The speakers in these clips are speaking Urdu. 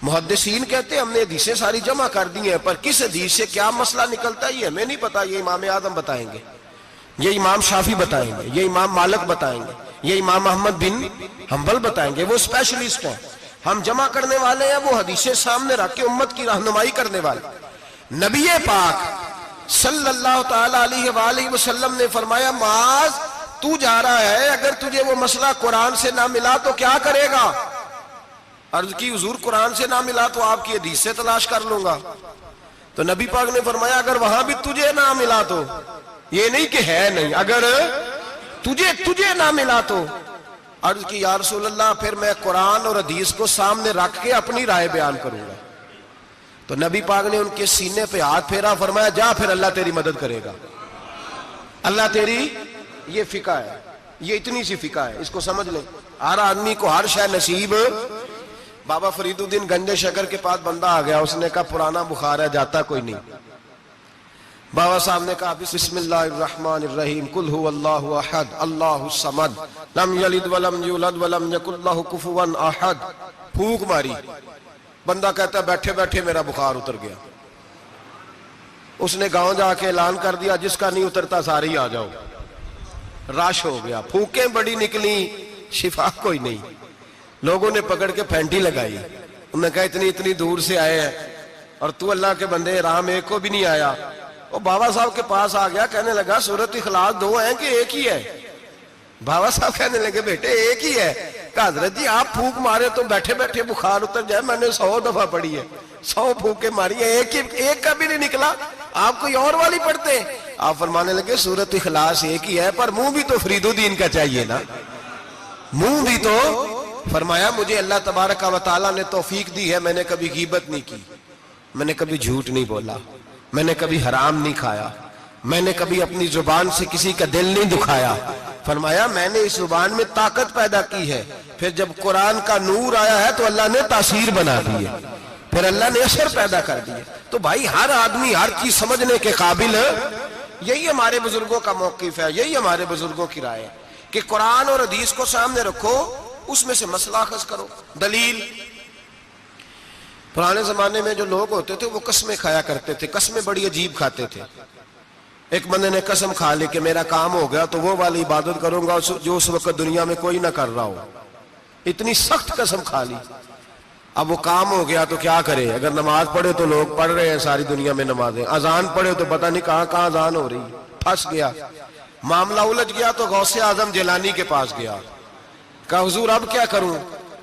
محدثین کہتے ہیں ہم نے حدیثیں ساری جمع کر دی ہیں، پر کس حدیث سے کیا مسئلہ نکلتا ہے یہ ہمیں نہیں پتا، یہ امام اعظم بتائیں گے، یہ امام شافعی بتائیں گے، یہ امام مالک بتائیں گے، یہ امام احمد بن حنبل بتائیں گے، وہ اسپیشلسٹ ہیں۔ ہم جمع کرنے والے ہیں، وہ حدیثیں سامنے رکھ کے امت کی رہنمائی کرنے والے۔ نبی پاک صلی اللہ تعالی علیہ وآلہ وسلم نے فرمایا معاذ تو جا رہا ہے، اگر تجھے وہ مسئلہ قرآن سے نہ ملا تو کیا کرے گا؟ عرض کی حضور قرآن سے نہ ملا تو آپ کی حدیث سے تلاش کر لوں گا۔ تو نبی پاک نے فرمایا اگر وہاں بھی تجھے نہ ملا تو، یہ نہیں کہ ہے نہیں، اگر تجھے نہ ملا تو، عرض کی یا رسول اللہ پھر میں قرآن اور حدیث کو سامنے رکھ کے اپنی رائے بیان کروں گا۔ تو نبی پاک نے ان کے سینے پہ ہاتھ پھیرا، فرمایا جا پھر اللہ تیری مدد کرے گا، اللہ تیری، یہ فقہ ہے، یہ اتنی سی فقہ ہے، اس کو سمجھ لیں۔ ہر آدمی کو ہر شے نصیب۔ بابا فرید الدین گنج شکر کے پاس بندہ آ گیا، اس نے کہا پرانا بخار ہے جاتا کوئی نہیں۔ بابا صاحب نے کہا بسم اللہ الرحمن الرحیم قل هو اللہ احد اللہ الصمد لم یلد ولم یولد ولم یکن لہ کفوا احد۔ پھونک ماری، بندہ کہتا ہے بیٹھے بیٹھے میرا بخار اتر گیا۔ اس نے گاؤں جا کے اعلان کر دیا جس کا نہیں اترتا سارے ہی آ جاؤ، رش ہو گیا، پھونکیں بڑی نکلی، شفا کوئی نہیں۔ لوگوں نے پکڑ کے پھینٹی لگائی، انہوں نے کہا اتنی دور سے آئے ہیں اور تو اللہ کے بندے رام ایک کو بھی نہیں آیا۔ وہ بابا صاحب کے پاس آ گیا، کہنے لگا سورۃ اخلاص دو ہیں کہ ایک ہی ہے؟ بابا صاحب کہنے لگے بیٹے ایک ہی ہے۔ کہا حضرت جی آپ پھونک مارے تو بیٹھے بیٹھے بخار اتر جائے، میں نے 100 دفعہ پڑھی ہے، 100 پھونکیں ماری ہیں، ایک کا بھی نہیں نکلا، آپ کوئی اور والی پڑھتے ہیں؟ آپ فرمانے لگے سورۃ اخلاص ایک ہی ہے، پر منہ بھی تو فرید الدین کا چاہیے نا، منہ بھی تو۔ فرمایا مجھے اللہ تبارک و تعالیٰ نے توفیق دی ہے، میں نے کبھی غیبت نہیں کی، میں نے کبھی جھوٹ نہیں بولا، میں نے کبھی حرام نہیں کھایا، میں نے کبھی اپنی زبان سے کسی کا دل نہیں دکھایا۔ فرمایا میں نے اس زبان میں طاقت پیدا کی ہے، پھر جب قرآن کا نور آیا ہے تو اللہ نے تاثیر بنا دی ہے، پھر اللہ نے اثر پیدا کر دیا۔ تو بھائی ہر آدمی ہر چیز سمجھنے کے قابل ہے۔ یہی ہمارے بزرگوں کا موقف ہے، یہی ہمارے بزرگوں کی رائے ہے کہ قرآن اور حدیث کو سامنے رکھو، اس میں سے مسئلہ اخذ کرو۔ دلیل، پرانے زمانے میں جو لوگ ہوتے تھے وہ قسمیں کھایا کرتے تھے، قسمیں بڑی عجیب کھاتے تھے۔ ایک بندے نے قسم کھا لی کہ میرا کام ہو گیا تو وہ والی عبادت کروں گا جو اس وقت دنیا میں کوئی نہ کر رہا ہو، اتنی سخت قسم کھا لی۔ اب وہ کام ہو گیا تو کیا کرے؟ اگر نماز پڑھے تو لوگ پڑھ رہے ہیں ساری دنیا میں نمازیں، اذان پڑھے تو پتہ نہیں کہاں کہاں اذان ہو رہی، پھنس گیا، معاملہ الجھ گیا تو غوث اعظم جیلانی کے پاس گیا، کہا حضور اب کیا کروں؟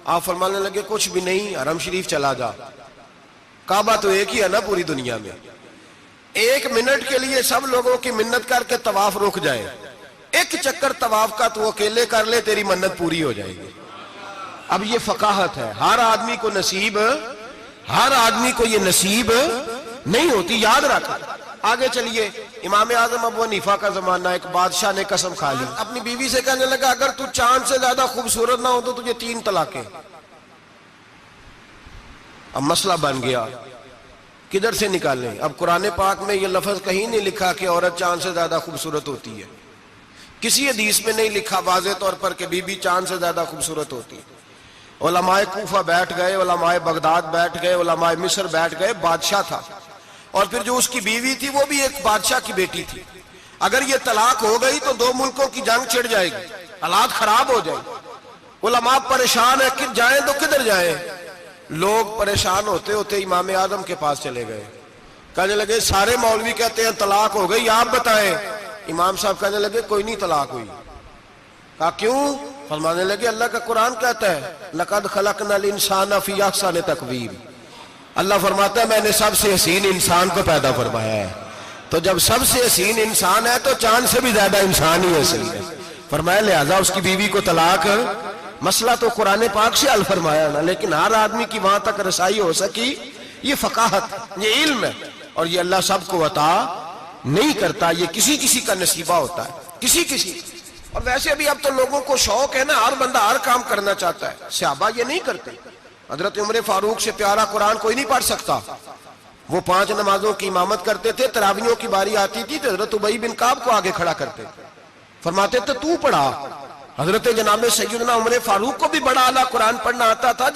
آپ فرمانے لگے کچھ بھی نہیں، حرم شریف چلا جا، کعبہ تو ایک ہی ہے نا پوری دنیا میں، 1 منٹ کے لیے سب لوگوں کی منت کر کے طواف رک جائے، ایک چکر طواف کا تو اکیلے کر لے تیری منت پوری ہو جائے گی۔ اب یہ فقاہت ہے، ہر آدمی کو یہ نصیب نہیں ہوتی، یاد رکھ۔ آگے چلیے، امام اعظم ابو حنیفہ کا زمانہ، ایک بادشاہ نے قسم کھا لی، اپنی بیوی سے کہنے لگا اگر تو چاند سے زیادہ خوبصورت نہ ہو تو تجھے 3 طلاقیں۔ اب مسئلہ بن گیا، کدھر سے نکالیں؟ اب قرآن پاک میں یہ لفظ کہیں نہیں لکھا کہ عورت چاند سے زیادہ خوبصورت ہوتی ہے، کسی حدیث میں نہیں لکھا واضح طور پر کہ بی بی چاند سے زیادہ خوبصورت ہوتی ہے۔ علماء کوفہ بیٹھ گئے، علماء بغداد بیٹھ گئے، علماء مصر بیٹھ گئے، بادشاہ تھا، اور پھر جو اس کی بیوی تھی وہ بھی ایک بادشاہ کی بیٹی تھی۔ اگر یہ طلاق ہو گئی تو 2 ملکوں کی جنگ چھڑ جائے گی، حالات خراب ہو جائے گی۔ علماء پریشان ہیں کہ جائیں تو کدھر جائیں؟ لوگ پریشان ہوتے ہوتے امام اعظم کے پاس چلے گئے، کہنے لگے سارے مولوی کہتے ہیں طلاق ہو گئی، آپ بتائیں۔ امام صاحب کہنے لگے کوئی نہیں طلاق ہوئی۔ کہا کیوں؟ فرمانے لگے اللہ کا قرآن کہتا ہے لَقَدْ خَلَقْنَا الْإِنسَانَ فِي أَحْسَنِ تَقْوِيمٍ، اللہ فرماتا ہے میں نے سب سے حسین انسان کو پیدا فرمایا ہے، تو جب سب سے حسین انسان ہے تو چاند سے بھی زیادہ انسان ہی حسین ہے۔ فرمایا لہذا اس کی بیوی کو طلاق، مسئلہ تو قرآن پاک سے حل فرمایا نا، لیکن ہر آدمی کی وہاں تک رسائی ہو سکی، یہ فقاہت، یہ علم ہے، اور یہ اللہ سب کو عطا نہیں کرتا، یہ کسی کسی کا نصیبہ ہوتا ہے، کسی۔ اور ویسے بھی اب تو لوگوں کو شوق ہے نا، ہر بندہ ہر کام کرنا چاہتا ہے، صحابہ یہ نہیں کرتے۔ حضرت عمر فاروق سے پیارا قرآن کوئی نہیں پڑھ سکتا، وہ 5 نمازوں کی امامت کرتے تھے، تراویحوں کی باری آتی تھی تو حضرت ابی بن کعب کو آگے کھڑا کرتے، فرماتے تھے تو پڑھا، حضرت جناب سیدنا عمر فاروق کو بھی بڑا اعلیٰ قرآن پڑھنا آتا تھا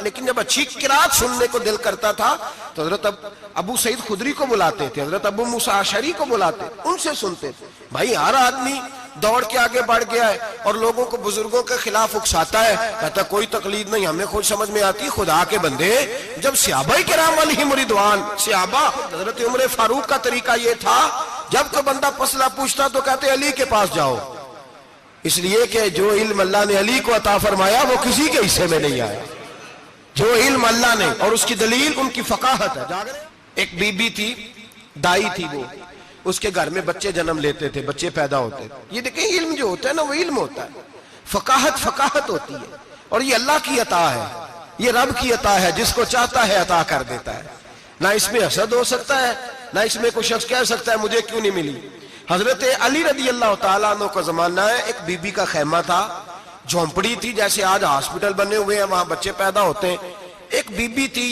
لیکن جب اچھی قرات سننے کو دل کرتا تھا تو حضرت ابو سعید خدری کو بلاتے تھے، حضرت ابو موسیٰ اشعری کو بلاتے، ان سے سنتے تھے۔ بھائی ہر آدمی دوڑ کے آگے بڑھ گیا ہے اور لوگوں کو بزرگوں کے خلاف اکساتا ہے، کہتا کوئی تقلید نہیں، ہمیں خود سمجھ میں آتی۔ خدا کے بندے، جب صحابہ کرام علیہم رضوان، صحابہ، حضرت عمر فاروق کا طریقہ یہ تھا، جب کوئی بندہ مسئلہ پوچھتا تو کہتے علی کے پاس جاؤ، اس لیے کہ جو علم اللہ نے علی کو عطا فرمایا وہ کسی کے حصے میں نہیں آیا، جو علم اللہ نے، اور اس کی دلیل ان کی فقاہت ہے۔ ایک بی بی تھی، دائی تھی، وہ اس کے گھر میں بچے جنم لیتے تھے، بچے پیدا ہوتے تھے۔ یہ دیکھیں علم جو ہوتا ہے نا وہ علم ہوتا ہے، فقاہت ہوتی ہے، اور یہ اللہ کی عطا ہے، یہ رب کی عطا ہے، جس کو چاہتا ہے عطا کر دیتا ہے۔ نہ اس میں حسد ہو سکتا ہے، نہ اس میں کوئی شخص کہہ سکتا ہے مجھے کیوں نہیں ملی۔ حضرت علی رضی اللہ تعالیٰ عنہ کا زمانہ ہے، ایک بی بی کا خیمہ تھا، جھونپڑی تھی، جیسے آج ہاسپٹل بنے ہوئے ہیں وہاں بچے پیدا ہوتے ہیں۔ ایک بی بی تھی،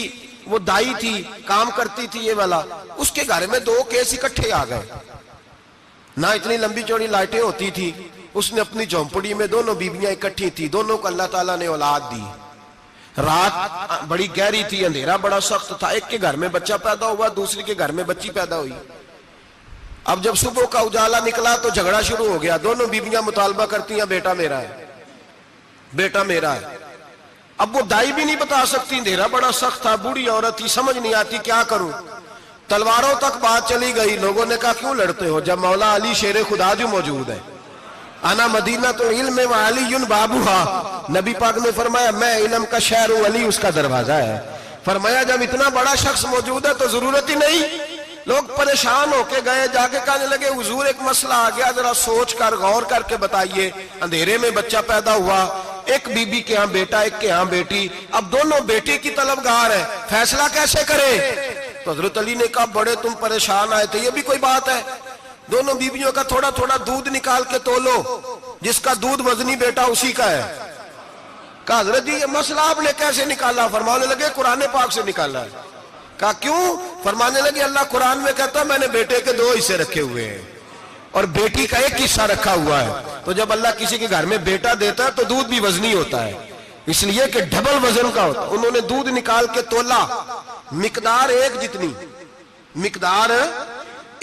وہ دائی تھی، کام کرتی تھی یہ والا، اس کے گھر میں 2 کیس اکٹھے آ گئے، نہ اتنی لمبی چوڑی لائٹیں ہوتی تھی، اس نے اپنی جھونپڑی میں دونوں بیویاں اکٹھی تھی، دونوں کو اللہ تعالیٰ نے اولاد دی۔ رات بڑی گہری تھی، اندھیرا بڑا سخت تھا، ایک کے گھر میں بچہ پیدا ہوا، دوسری کے گھر میں بچی پیدا ہوئی۔ اب جب صبح کا اجالا نکلا تو جھگڑا شروع ہو گیا، دونوں بیویاں مطالبہ کرتی ہیں بیٹا میرا ہے، بیٹا میرا ہے۔ اب وہ دائی بھی نہیں بتا سکتی، اندھیرا بڑا سخت تھا، بوڑھی عورت تھی، سمجھ نہیں آتی کیا کروں۔ تلواروں تک بات چلی گئی، لوگوں نے کہا کیوں لڑتے ہو جب مولا علی شیر خدا جو موجود ہے۔ انا مدینہ تو علم و علی بابوہا، نبی پاک نے فرمایا میں علم کا شہر ہوں، علی اس کا دروازہ ہے۔ فرمایا جب اتنا بڑا شخص موجود ہے تو ضرورت ہی نہیں۔ لوگ پریشان ہو کے گئے، جا کے کہنے لگے حضور ایک مسئلہ آ گیا، ذرا سوچ کر غور کر کے بتائیے۔ اندھیرے میں بچہ پیدا ہوا، ایک بی بی کے ہاں بیٹا، ایک کے ہاں بیٹی، اب دونوں بیٹی کی طلبگار ہے، فیصلہ کیسے کرے؟ تو حضرت علی نے کہا بڑے تم پریشان آئے تھے، یہ بھی کوئی بات ہے؟ دونوں بیویوں کا تھوڑا تھوڑا دودھ نکال کے تولو، جس کا دودھ وزنی بیٹا اسی کا ہے۔ کہا حضرت جی یہ مسئلہ آپ نے کیسے نکالا؟ فرمانے لگے قرآن پاک سے نکالا ہے۔ کہا کیوں؟ فرمانے لگے اللہ قرآن میں کہتا میں نے بیٹے کے 2 حصے رکھے ہوئے ہیں اور بیٹی کا 1 حصہ رکھا ہوا ہے، تو جب اللہ کسی کے گھر میں بیٹا دیتا ہے تو دودھ بھی وزنی ہوتا ہے، اس لیے کہ ڈبل وزن کا ہوتا ہے۔ انہوں نے دودھ نکال کے تولا، مقدار 1 جتنی، مقدار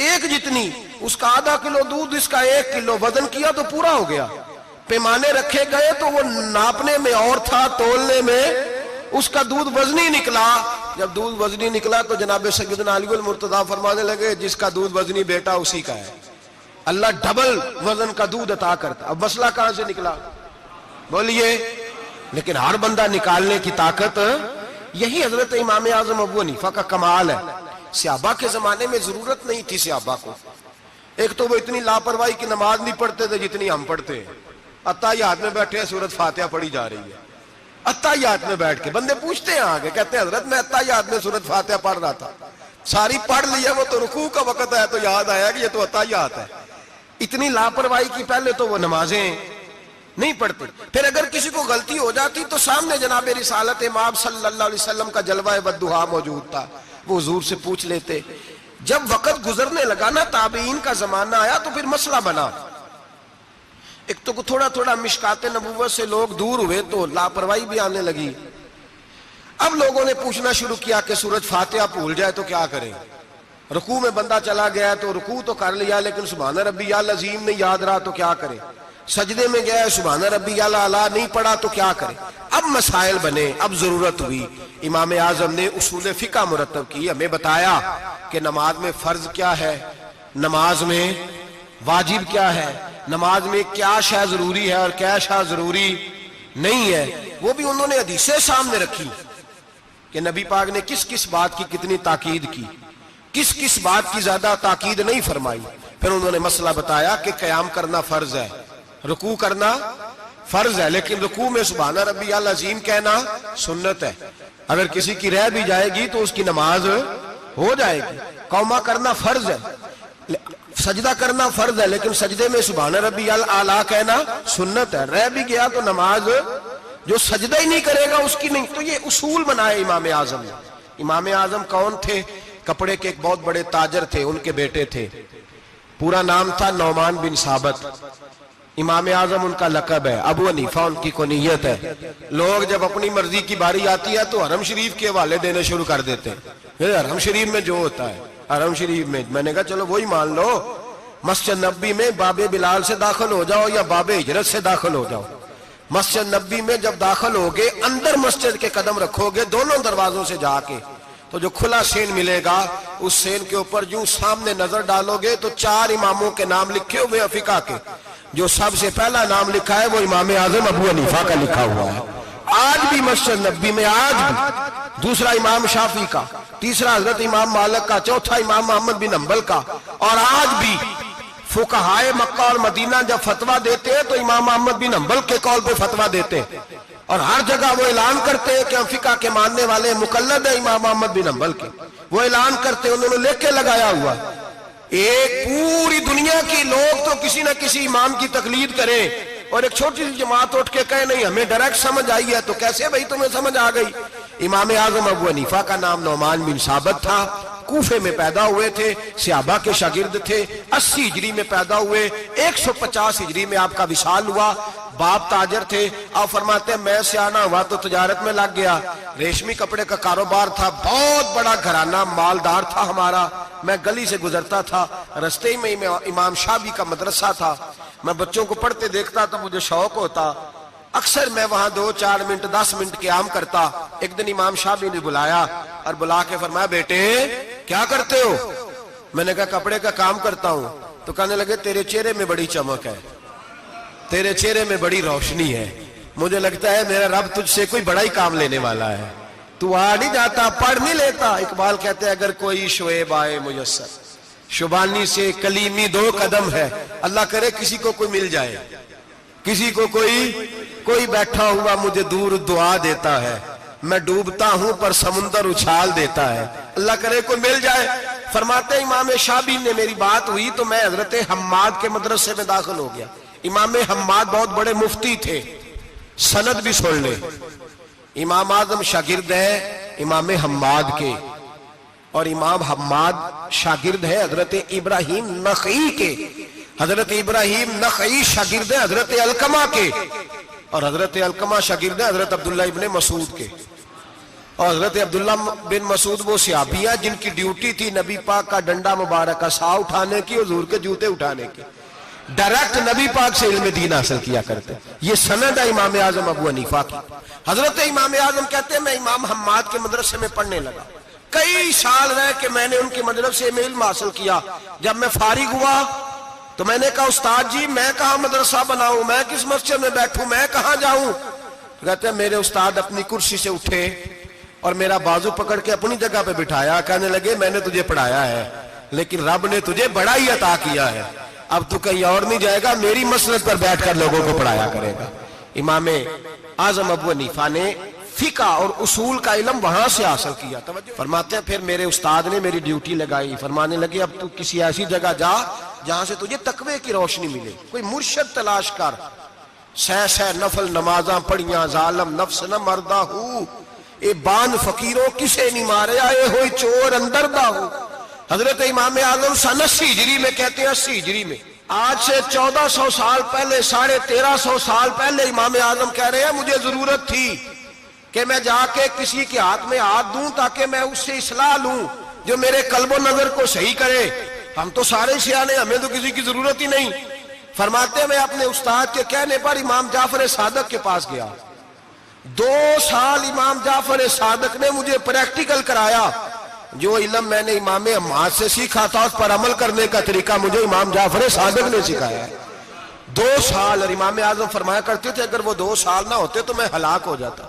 1 جتنی، اس کا ½ کلو دودھ، اس کا 1 کلو، وزن کیا تو پورا ہو گیا۔ پیمانے رکھے گئے تو وہ ناپنے میں اور تھا، تولنے میں اس کا دودھ وزنی نکلا۔ جب دودھ وزنی نکلا تو جناب سیدنا علی المرتضیٰ فرمانے لگے جس کا دودھ وزنی بیٹا اسی کا ہے، اللہ ڈبل وزن کا دودھ عطا کرتا۔ اب مسئلہ کہاں سے نکلا بولیے؟ لیکن ہر بندہ نکالنے کی طاقت، یہی حضرت امام اعظم ابو حنیفہ کا کمال ہے۔ صحابہ کے زمانے میں ضرورت نہیں تھی صحابہ کو، ایک تو وہ اتنی لاپرواہی کی نماز نہیں پڑھتے تھے جتنی ہم پڑھتے ہیں۔ اتحیات میں بیٹھے ہیں، سورۃ فاتحہ پڑھی جا رہی ہے، اتحیات میں بیٹھ کے بندے پوچھتے ہیں آگے، کہتے ہیں حضرت میں اتحیات میں سورۃ فاتحہ پڑھ رہا تھا، ساری پڑھ لی ہے، وہ تو رکوع کا وقت ہے تو یاد آیا کہ یہ تو اتحیات ہے۔ اتنی لاپرواہی کی پہلے تو وہ نمازیں نہیں پڑھتے، پھر اگر کسی کو غلطی ہو جاتی تو سامنے جناب رسالت امام صلی اللہ علیہ وسلم کا جلوہ والدہا موجود تھا، وہ حضور سے پوچھ لیتے۔ جب وقت گزرنے لگا نا، تابعین کا زمانہ آیا تو پھر مسئلہ بنا، ایک تو تھوڑا تھوڑا مشکات نبوت سے لوگ دور ہوئے تو لاپرواہی بھی آنے لگی۔ اب لوگوں نے پوچھنا شروع کیا کہ سورۃ فاتحہ بھول جائے تو کیا کریں؟ رکوع میں بندہ چلا گیا تو رکوع تو کر لیا لیکن سبحان ربی العظیم نہیں یاد رہا تو کیا کرے؟ سجدے میں گیا سبحان ربی الاعلیٰ نہیں پڑھا تو کیا کرے؟ اب مسائل بنے، اب ضرورت ہوئی۔ امام اعظم نے اصول فقہ مرتب کی، ہمیں بتایا کہ نماز میں فرض کیا ہے، نماز میں واجب کیا ہے، نماز میں کیا شے ضروری ہے اور کیا شے ضروری نہیں ہے۔ وہ بھی انہوں نے حدیثیں سامنے رکھی کہ نبی پاک نے کس کس بات کی کتنی تاکید کی، کس کس بات کی زیادہ تاکید نہیں فرمائی۔ پھر انہوں نے مسئلہ بتایا کہ قیام کرنا فرض ہے، رکوع کرنا فرض ہے، لیکن رکوع میں سبحان ربی العظیم کہنا سنت ہے، اگر کسی کی رہ بھی جائے گی تو اس کی نماز ہو جائے گی۔ قوما کرنا فرض ہے، سجدہ کرنا فرض ہے، لیکن سجدے میں سبحان ربی الاعلیٰ کہنا سنت ہے، رہ بھی گیا تو نماز، جو سجدہ ہی نہیں کرے گا اس کی نہیں۔ تو یہ اصول بنائے امام اعظم نے۔ امام اعظم کون تھے؟ کپڑے کے ایک بہت بڑے تاجر تھے، ان کے بیٹے تھے، پورا نام تھا نعمان بن ثابت۔ امام اعظم ان کا لقب ہے، ابو حنیفہ ان کی کنیت ہے۔ لوگ جب اپنی مرضی کی باری آتی ہے تو حرم شریف کے حوالے دینے شروع کر دیتے ہیں، حرم شریف میں جو ہوتا ہے حرم شریف میں نے کہا چلو وہی مان لو، مسجد نبی میں باب بلال سے داخل ہو جاؤ یا باب ہجرت سے داخل ہو جاؤ، مسجد نبی میں جب داخل ہوگے اندر مسجد کے قدم رکھو گے دونوں دروازوں سے جا کے تو جو کھلا سین ملے گا اس سین کے اوپر جو سامنے نظر ڈالو گے تو 4 اماموں کے نام لکھے ہوئے فقہ کے، جو سب سے پہلا نام لکھا ہے وہ امام اعظم ابو حنیفہ کا لکھا ہوا ہے۔ آج بھی مسجد نبی میں، آج بھی، دوسرا امام شافعی کا، تیسرا حضرت امام مالک کا، چوتھا امام محمد بن حنبل کا، اور آج بھی فقہائے مکہ اور مدینہ جب فتویٰ دیتے ہیں تو امام محمد بن حنبل کے قول پہ فتویٰ دیتے ہیں، اور ہر جگہ وہ اعلان کرتے ہیں کہ ہم فقہ کے ماننے والے مقلد ہیں امام محمد بن حنبل کے، وہ اعلان کرتے ہیں، انہوں نے لے کے لگایا ہوا ہے۔ ایک پوری دنیا کی لوگ تو کسی نہ کسی امام کی تقلید کریں اور ایک چھوٹی سی جماعت اٹھ کے کہے نہیں ہمیں ڈائریکٹ سمجھ آئی ہے، تو کیسے بھائی تمہیں سمجھ آ گئی؟ امام اعظم ابو حنیفہ کا نام نعمان بن ثابت تھا، کوفے میں پیدا ہوئے تھے، صحابہ کے شاگرد تھے، 80 ہجری میں پیدا ہوئے، 150 ہجری میں آپ کا وصال ہوا، باپ تاجر تھے، آپ فرماتے ہیں میں سیانا ہوا تو تجارت میں لگ گیا، ریشمی کپڑے کا کاروبار تھا، بہت بڑا گھرانہ مالدار تھا ہمارا، میں گلی سے گزرتا تھا، رستے میں امام شافعی کا مدرسہ تھا، میں بچوں کو پڑھتے دیکھتا تو مجھے شوق ہوتا، اکثر میں وہاں 2-4 منٹ 10 منٹ قیام کرتا۔ ایک دن امام شافعی نے بلایا اور بلا کے فرمایا بیٹے کیا کرتے ہو؟ میں نے کہا کپڑے کا کام کرتا ہوں، تو کہنے لگے تیرے چہرے میں بڑی چمک ہے، تیرے چہرے میں بڑی روشنی ہے، مجھے لگتا ہے میرا رب تجھ سے کوئی بڑا ہی کام لینے والا ہے، تو آ نہیں جاتا، پڑھ نہیں لیتا۔ اقبال کہتے ہیں اگر کوئی شعیب آئے میسر، شبانی سے کلیمی 2 قدم ہے، اللہ کرے کسی کو کوئی مل جائے، کسی کو کوئی بیٹھا ہوا مجھے دور دعا دیتا ہے، میں ڈوبتا ہوں پر سمندر اچھال دیتا ہے، اللہ کرے کوئی مل جائے۔ فرماتے ہیں امام شافعی نے میری بات ہوئی تو میں حضرت حماد کے مدرسے میں داخل ہو گیا۔ امام حماد بہت بڑے مفتی تھے، سند بھی سن لے، امام اعظم شاگرد ہے امام حماد کے، اور امام حماد شاگرد ہے حضرت ابراہیم نخعی کے، حضرت ابراہیم نخعی شاگرد ہے حضرت علقمہ کے، اور حضرت علقمہ شاگرد ہے حضرت عبداللہ ابن مسعود کے، اور حضرت عبداللہ بن مسعود وہ صحابی ہیں جن کی ڈیوٹی تھی نبی پاک کا ڈنڈا مبارک کا سا اٹھانے کی، حضور کے جوتے اٹھانے کی، ڈائریکٹ نبی پاک سے علم دین حاصل کیا کرتے۔ یہ سند ہے امام اعظم ابو حنیفہ کی۔ حضرت امام اعظم کہتے ہیں میں امام حماد کے مدرسے میں پڑھنے لگا، کئی سال رہ کے میں نے ان کے مدرسے میں علم حاصل کیا۔ جب میں فارغ ہوا تو میں نے کہا استاد جی میں کہاں مدرسہ بناؤں، میں کس مسجد میں بیٹھوں، میں کہاں جاؤں؟ کہتے ہیں میرے استاد اپنی کرسی سے اٹھے اور میرا بازو پکڑ کے اپنی جگہ پہ بٹھایا، کہنے لگے میں نے تجھے پڑھایا ہے لیکن رب نے تجھے بڑا ہی عطا کیا ہے، اب تو کہیں اور نہیں جائے گا، میری مسجد پر بیٹھ کر لوگوں کو پڑھایا کرے گا۔ امام اعظم ابو حنیفہ نے فقہ اور اصول کا علم وہاں سے حاصل کیا۔ فرماتے ہیں پھر میرے استاد نے میری ڈیوٹی لگائی، فرمانے لگے اب تو کسی ایسی جگہ جا جہاں سے تجھے تقوی کی روشنی ملے، کوئی مرشد تلاش کر، سہ نفل نمازاں پڑھیاں ظالم نفس نہ مردہ ہو، اے بان فقیروں کسے نہیں مارے آئے ہوئی چور اندر دا ہو۔ حضرت امام اعظم سن 80 ہجری میں کہتے ہیں 80 ہجری میں، آج سے 1400 سال پہلے 1350 سال پہلے امام اعظم کہہ رہے ہیں مجھے ضرورت تھی کہ میں جا کے کسی کے ہاتھ میں ہاتھ دوں تاکہ میں اس سے اصلاح لوں جو میرے قلب و نظر کو صحیح کرے، ہم تو سارے سیانے، ہمیں تو کسی کی ضرورت ہی نہیں۔ فرماتے ہیں میں اپنے استاد کے کہنے پر امام جعفر صادق کے پاس گیا، 2 سال امام جعفر صادق نے مجھے پریکٹیکل کرایا، جو علم میں نے امام حماد سے سیکھا تھا اس پر عمل کرنے کا طریقہ مجھے امام جعفر صادق نے سکھایا ہے۔ 2 سال، اور امام اعظم فرمایا کرتے تھے اگر وہ 2 سال نہ ہوتے تو میں ہلاک ہو جاتا،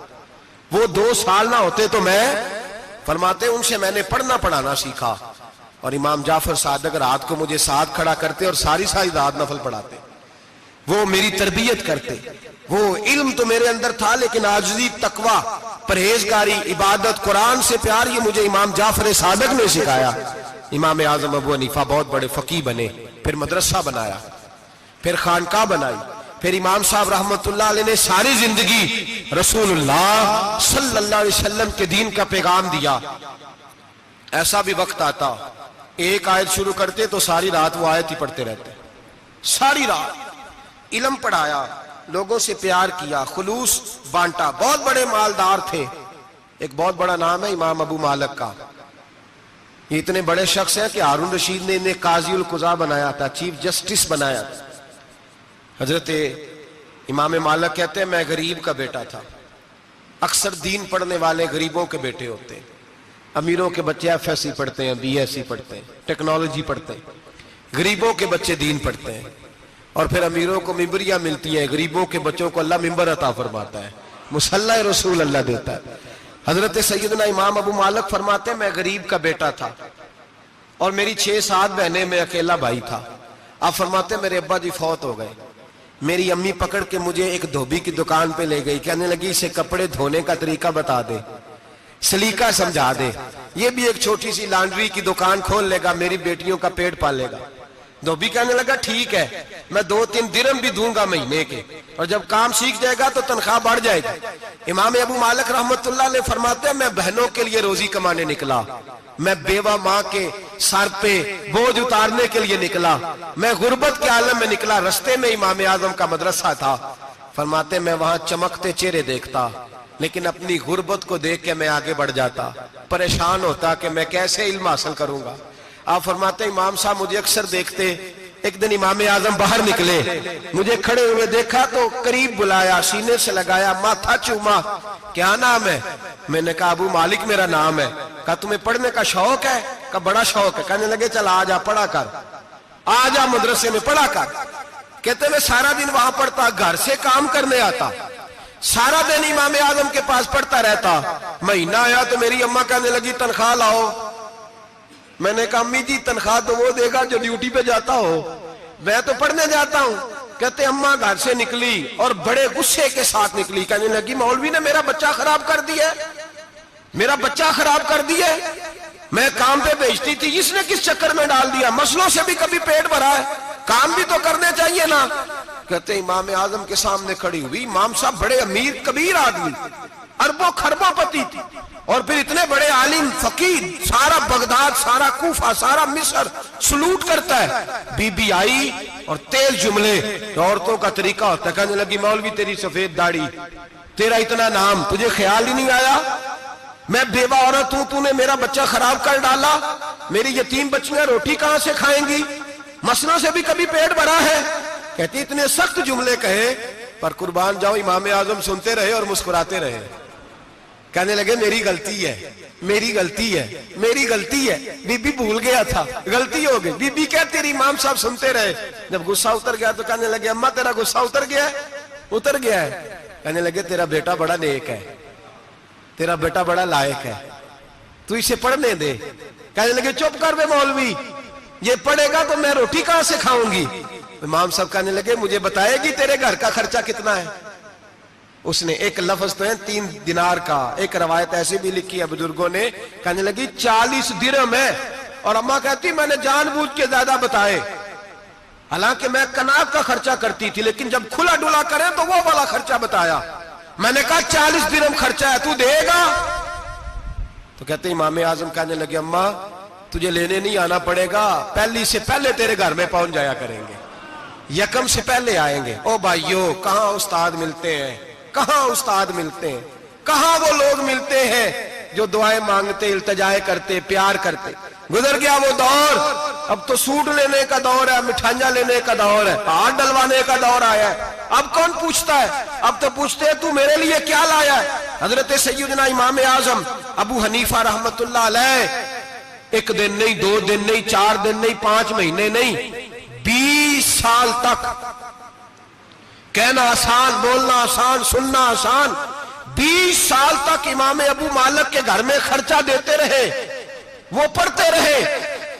وہ 2 سال نہ ہوتے تو میں، فرماتے ان سے میں نے پڑھنا پڑھانا سیکھا، اور امام جعفر صادق رات کو مجھے ساتھ کھڑا کرتے اور ساری رات نفل پڑھاتے، وہ میری تربیت کرتے، وہ علم تو میرے اندر تھا لیکن عاجزی، تقوی، پرہیزگاری، عبادت، قرآن سے پیار، یہ مجھے امام جعفر صادق نے سکھایا۔ امام اعظم ابو حنیفہ بہت بڑے فقیہ بنے، پھر مدرسہ بنایا، پھر خانقاہ بنائی، پھر امام صاحب رحمت اللہ علیہ نے ساری زندگی رسول اللہ صلی اللہ علیہ وسلم کے دین کا پیغام دیا۔ ایسا بھی وقت آتا ایک آیت شروع کرتے تو ساری رات وہ آیت ہی پڑھتے رہتے، ساری رات علم پڑھایا, لوگوں سے پیار کیا, خلوص بانٹا. بہت بڑے مالدار تھے. ایک بہت بڑا نام ہے امام ابو مالک کا. یہ اتنے بڑے شخص ہیں کہ ہارون رشید نے انہیں قاضی القضاء بنایا تھا, چیف جسٹس بنایا تھا. حضرت امام مالک کہتے ہیں میں غریب کا بیٹا تھا. اکثر دین پڑھنے والے غریبوں کے بیٹے ہوتے ہیں. امیروں کے بچے ایف ایس سی پڑھتے ہیں, بی ایس سی پڑھتے ہیں, ٹیکنالوجی پڑھتے ہیں. غریبوں کے بچے دین پڑھتے ہیں. اور پھر امیروں کو ممبریاں ملتی ہیں, غریبوں کے بچوں کو اللہ ممبر عطا فرماتا ہے, مصلی رسول اللہ دیتا ہے. حضرت سیدنا امام ابو مالک فرماتے ہیں میں غریب کا بیٹا تھا اور میری 6-7 بہنیں, میں اکیلا بھائی تھا. آپ فرماتے ہیں میرے ابا جی فوت ہو گئے. میری امی پکڑ کے مجھے ایک دھوبی کی دکان پہ لے گئی, کہنے لگی اسے کپڑے دھونے کا طریقہ بتا دے, سلیقہ سمجھا دے, یہ بھی ایک چھوٹی سی لانڈری کی دکان کھول لے گا, میری بیٹیوں کا پیٹ پالے گا. دھوبی کہنے لگا ٹھیک ہے, میں 2-3 درہم بھی دوں گا مہینے کے, اور جب کام سیکھ جائے گا تو تنخواہ بڑھ جائے گی. امام ابو مالک رحمت اللہ علیہ فرماتے ہیں میں بہنوں کے لیے روزی کمانے نکلا, میں بیوہ ماں کے سر پہ بوجھ اتارنے کے لیے نکلا, میں غربت کے عالم میں نکلا. رستے میں امام اعظم کا مدرسہ تھا. فرماتے میں وہاں چمکتے چہرے دیکھتا, لیکن اپنی غربت کو دیکھ کے میں آگے بڑھ جاتا, پریشان ہوتا کہ میں کیسے علم حاصل کروں گا. آپ فرماتے امام صاحب مجھے اکثر دیکھتے. ایک دن امام اعظم باہر نکلے, مجھے کھڑے ہوئے دیکھا تو قریب بلایا, سینے سے لگایا, ماتھا چوما. کیا نام ہے؟ میں نے کہا ابو مالک میرا نام ہے. کہا تمہیں پڑھنے کا شوق ہے؟ کہا بڑا شوق ہے. کہنے لگے چل آ جا پڑھا کر, آ جا مدرسے میں پڑھا کر. کہتے میں سارا دن وہاں پڑھتا, گھر سے کام کرنے آتا, سارا دن امام اعظم کے پاس پڑھتا رہتا. مہینہ آیا تو میری اماں کہنے لگی تنخواہ لاؤ. میں نے کہا امی جی تنخواہ تو وہ دے گا جو ڈیوٹی پہ جاتا ہو, میں تو پڑھنے جاتا ہوں. کہتے اماں گھر سے نکلی اور بڑے غصے کے ساتھ نکلی, کہنے لگی مولوی نے میرا بچہ خراب کر دیا, میرا بچہ خراب کر دیا. میں کام پہ بھیجتی تھی, اس نے کس چکر میں ڈال دیا, مسلوں سے بھی کبھی پیٹ بھرا ہے, کام بھی تو کرنے چاہیے نا. کہتے امام اعظم کے سامنے کھڑی ہوئی. امام صاحب بڑے امیر کبیر آدمی, اربوں خربوں پتی تھی, اور پھر اتنے بڑے عالم فقیر, سارا بغداد, سارا کوفہ, سارا مصر سلوٹ کرتا ہے. بی بی آئی اور تیل جملے, عورتوں کا طریقہ ہوتا ہے. کہنے لگی مولوی تیری سفید داڑھی, تیرا اتنا نام, تجھے خیال ہی نہیں آیا میں بیوہ عورت ہوں, تو نے میرا بچہ خراب کر ڈالا, میری یتیم بچیاں روٹی کہاں سے کھائیں گی, مسلوں سے بھی کبھی پیٹ بھرا ہے. کہتی اتنے سخت جملے کہے, پر قربان جاؤ امام اعظم سنتے رہے اور مسکراتے رہے. کہنے لگے میری غلطی ہے, میری غلطی ہے, میری غلطی ہے. بی بی بھول گیا تھا, غلطی ہو گئی. بی بی کہتی تیری امام صاحب سنتے رہے. جب غصہ اتر گیا تو کہنے لگے اماں تیرا غصہ اتر گیا ہے؟ اتر گیا ہے. کہنے لگے تیرا بیٹا بڑا نیک ہے, تیرا بیٹا بڑا لائق ہے, تو اسے پڑھنے دے. کہنے لگے چپ کر بے مولوی, یہ پڑھے گا تو میں روٹی کہاں سے کھاؤں گی. امام صاحب کہنے لگے مجھے بتائے گی تیرے گھر کا خرچہ کتنا ہے. اس نے ایک لفظ تو ہے 3 دینار کا, ایک روایت ایسی بھی لکھی ہے بزرگوں نے, کہنے لگی 40 درہم ہے. اور اماں کہتی میں نے جان بوجھ کے زیادہ بتائے, حالانکہ میں کناب کا خرچہ کرتی تھی, لیکن جب کھلا ڈلا کرے تو وہ والا خرچہ بتایا. میں نے کہا 40 درہم خرچہ ہے, تو دے گا؟ تو کہتے امام اعظم کہنے لگے اماں تجھے لینے نہیں آنا پڑے گا, پہلی سے پہلے تیرے گھر میں پہنچ جایا کریں گے, یکم سے پہلے آئیں گے. او بھائیو کہاں استاد ملتے ہیں, کہاں استاد ملتے ہیں, کہاں وہ لوگ ملتے ہیں جو دعائیں مانگتے, التجائے کرتے, پیار کرتے. گزر گیا وہ دور, اب تو سوٹ لینے کا دور ہے, مٹھائیاں لینے کا دور ہے, ہاتھ ڈلوانے کا دور آیا ہے. اب کون پوچھتا ہے, اب تو پوچھتے ہیں تو میرے لیے کیا لایا ہے. حضرت سیدنا امام اعظم ابو حنیفہ رحمت اللہ علیہ 1 دن نہیں, 2 دن نہیں, 4 دن نہیں, 5 مہینے نہیں, 20 سال تک, کہنا آسان, بولنا آسان, سننا آسان, 20 سال تک امام ابو مالک کے گھر میں خرچہ دیتے رہے, وہ پڑھتے رہے.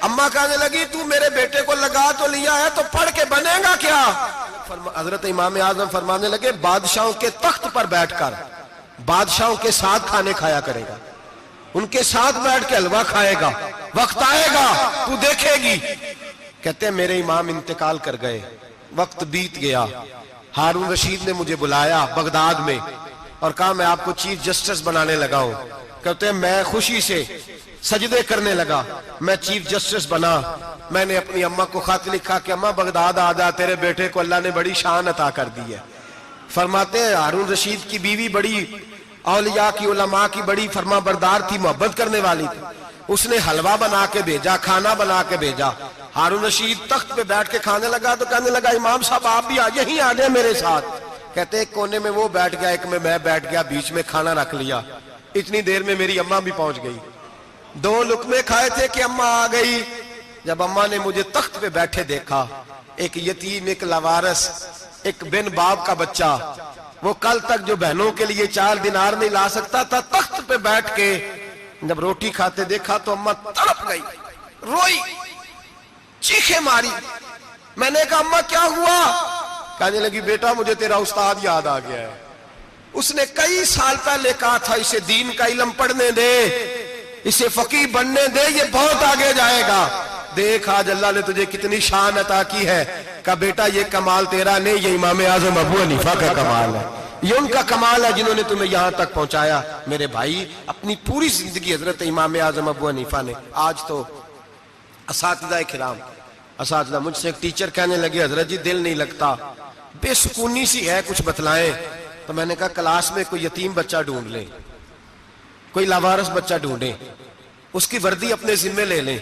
اماں کہنے لگی تو میرے بیٹے کو لگا تو لیا ہے, تو پڑھ کے بنے گا کیا. حضرت امام اعظم فرمانے لگے بادشاہوں کے تخت پر بیٹھ کر بادشاہوں کے ساتھ کھانے کھایا کرے گا, ان کے ساتھ بیٹھ کے حلوہ کھائے گا, وقت آئے گا تو دیکھے گی. کہتے ہیں میرے امام انتقال کر گئے, وقت بیت گیا. ہارون رشید نے مجھے بلایا بغداد میں اور کہا میں آپ کو چیف جسٹس بنانے لگا ہوں. کہتے ہیں میں خوشی سے سجدے کرنے لگا. میں چیف جسٹس بنا. میں نے اپنی اماں کو خط لکھا کہ اماں بغداد آ جا، تیرے بیٹے کو اللہ نے بڑی شان عطا کر دی ہے. فرماتے ہیں ہارون رشید کی بیوی بڑی اولیاء کی علماء کی بڑی فرما بردار تھی، محبت کرنے والی تھی. اس نے حلوہ بنا کے بھیجا، کھانا بنا کے بھیجا. ہارون رشید تخت پہ بیٹھ کے کھانے لگا تو کہنے لگا امام صاحب آپ بھی یہیں آ جائیں میرے ساتھ. کہتے ایک کونے میں وہ بیٹھ گیا، ایک میں بیٹھ گیا، بیچ میں کھانا رکھ لیا. اتنی دیر میں میری اماں بھی پہنچ گئی. 2 لقمے کھائے تھے کہ اماں آ گئی. جب اماں نے مجھے تخت پہ بیٹھے دیکھا، ایک یتیم، ایک لاوارث، ایک بن باپ کا بچہ، وہ کل تک جو بہنوں کے لیے 4 دینار نہیں لا سکتا تھا، تخت پہ بیٹھ کے جب روٹی کھاتے دیکھا تو اماں تڑپ گئی، روئی، چیخیں ماری. میں نے کہا اماں کیا ہوا؟ کہنے لگی بیٹا مجھے تیرا استاد یاد آ گیا ہے. اس نے کئی سال پہلے کہا تھا اسے دین کا علم پڑھنے دے، اسے فقیہ بننے دے، یہ بہت آگے جائے گا. دیکھ آج اللہ نے تجھے کتنی شان عطا کی ہے. کہا بیٹا یہ کمال تیرا نہیں، یہ امام اعظم ابو حنیفہ کا کمال ہے، یہ ان کا کمال ہے جنہوں نے تمہیں یہاں تک پہنچایا. میرے بھائی اپنی پوری زندگی حضرت امام اعظم ابو حنیفہ نے. آج تو اساتذہ کرام، اساتذہ مجھ سے ایک ٹیچر کہنے لگے حضرت جی دل نہیں لگتا، بے سکونی سی ہے، کچھ بتلائیں. تو میں نے کہا کلاس میں کوئی یتیم بچہ ڈھونڈ لیں، کوئی لاوارث بچہ ڈھونڈیں، اس کی وردی اپنے ذمے لے لیں،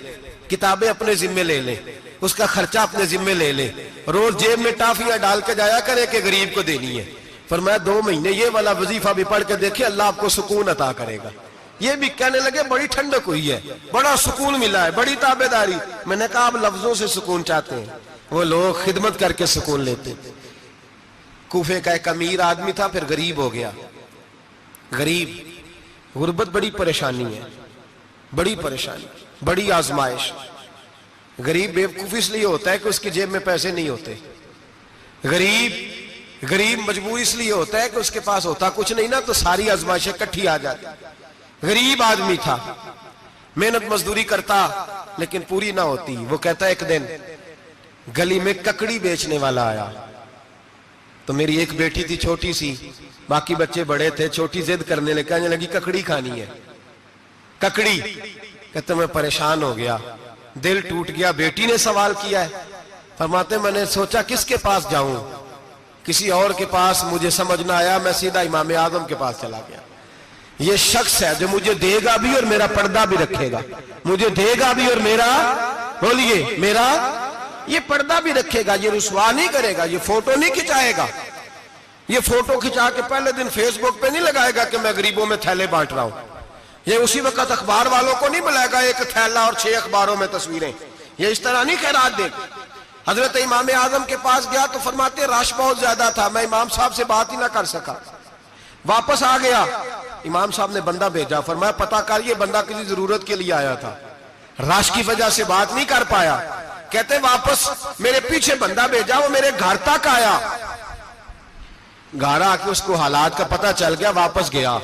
کتابیں اپنے ذمے لے لیں، اس کا خرچہ اپنے ذمے لے لیں، روز جیب میں ٹافیاں ڈال کے جایا کرے کہ غریب کو دینی ہے. فرمایا 2 مہینے یہ والا وظیفہ بھی پڑھ کے دیکھیں، اللہ آپ کو سکون عطا کرے گا. یہ بھی کہنے لگے بڑی ٹھنڈک ہوئی ہے، بڑا سکون ملا ہے، بڑی تابعداری. میں نے کہا آپ لفظوں سے سکون چاہتے ہیں، وہ لوگ خدمت کر کے سکون لیتے. کوفے کا ایک امیر آدمی تھا، پھر غریب ہو گیا. غریب، غربت بڑی پریشانی ہے، بڑی پریشانی، بڑی آزمائش. غریب بیوقوف اس لیے ہوتا ہے کہ اس کی جیب میں پیسے نہیں ہوتے. غریب مجبور اس لیے ہوتا ہے کہ اس کے پاس ہوتا کچھ نہیں نا، تو ساری آزمائشیں کٹھی آ جاتی. غریب آدمی تھا، محنت مزدوری کرتا لیکن پوری نہ ہوتی. وہ کہتا ایک دن گلی میں ککڑی بیچنے والا آیا. تو میری ایک بیٹی تھی چھوٹی سی، باقی بچے بڑے تھے. چھوٹی ضد کرنے لگی، کہنے لگی ککڑی کھانی ہے، ککڑی. کہتے میں پریشان ہو گیا، دل ٹوٹ گیا. بیٹی نے سوال کیا ہے. فرماتے میں نے سوچا کس کے پاس جاؤں، کسی اور کے پاس مجھے سمجھ نہ آیا، میں سیدھا امام اعظم کے پاس چلا گیا. یہ شخص ہے جو مجھے دے گا بھی اور میرا پردہ بھی رکھے گا، مجھے دے گا بھی اور میرا، بولیے، میرا یہ پردہ بھی رکھے گا، یہ رسوا نہیں کرے گا، یہ فوٹو نہیں کھچائے گا. یہ فوٹو کھچا کے پہلے دن فیس بک پہ نہیں لگائے گا کہ میں غریبوں میں تھیلے بانٹ رہا ہوں. یہ اسی وقت اخبار والوں کو نہیں بلائے گا 1 تھیلا اور 6 اخباروں میں تصویریں. یہ اس طرح نہیں خیرات دے گا. حضرت امام اعظم کے پاس گیا تو فرماتے رش بہت زیادہ تھا، میں امام صاحب سے بات ہی نہ کر سکا. واپس آ گیا، امام صاحب نے بندہ بھیجا، فرمایا پتہ کر یہ بندہ کسی ضرورت کے لیے آیا تھا، رش کی وجہ سے بات نہیں کر پایا. کہتے واپس میرے پیچھے بندہ بھیجا، وہ میرے گھر تک آیا. گھر آ کے اس کو حالات کا پتہ چل گیا، واپس گیا.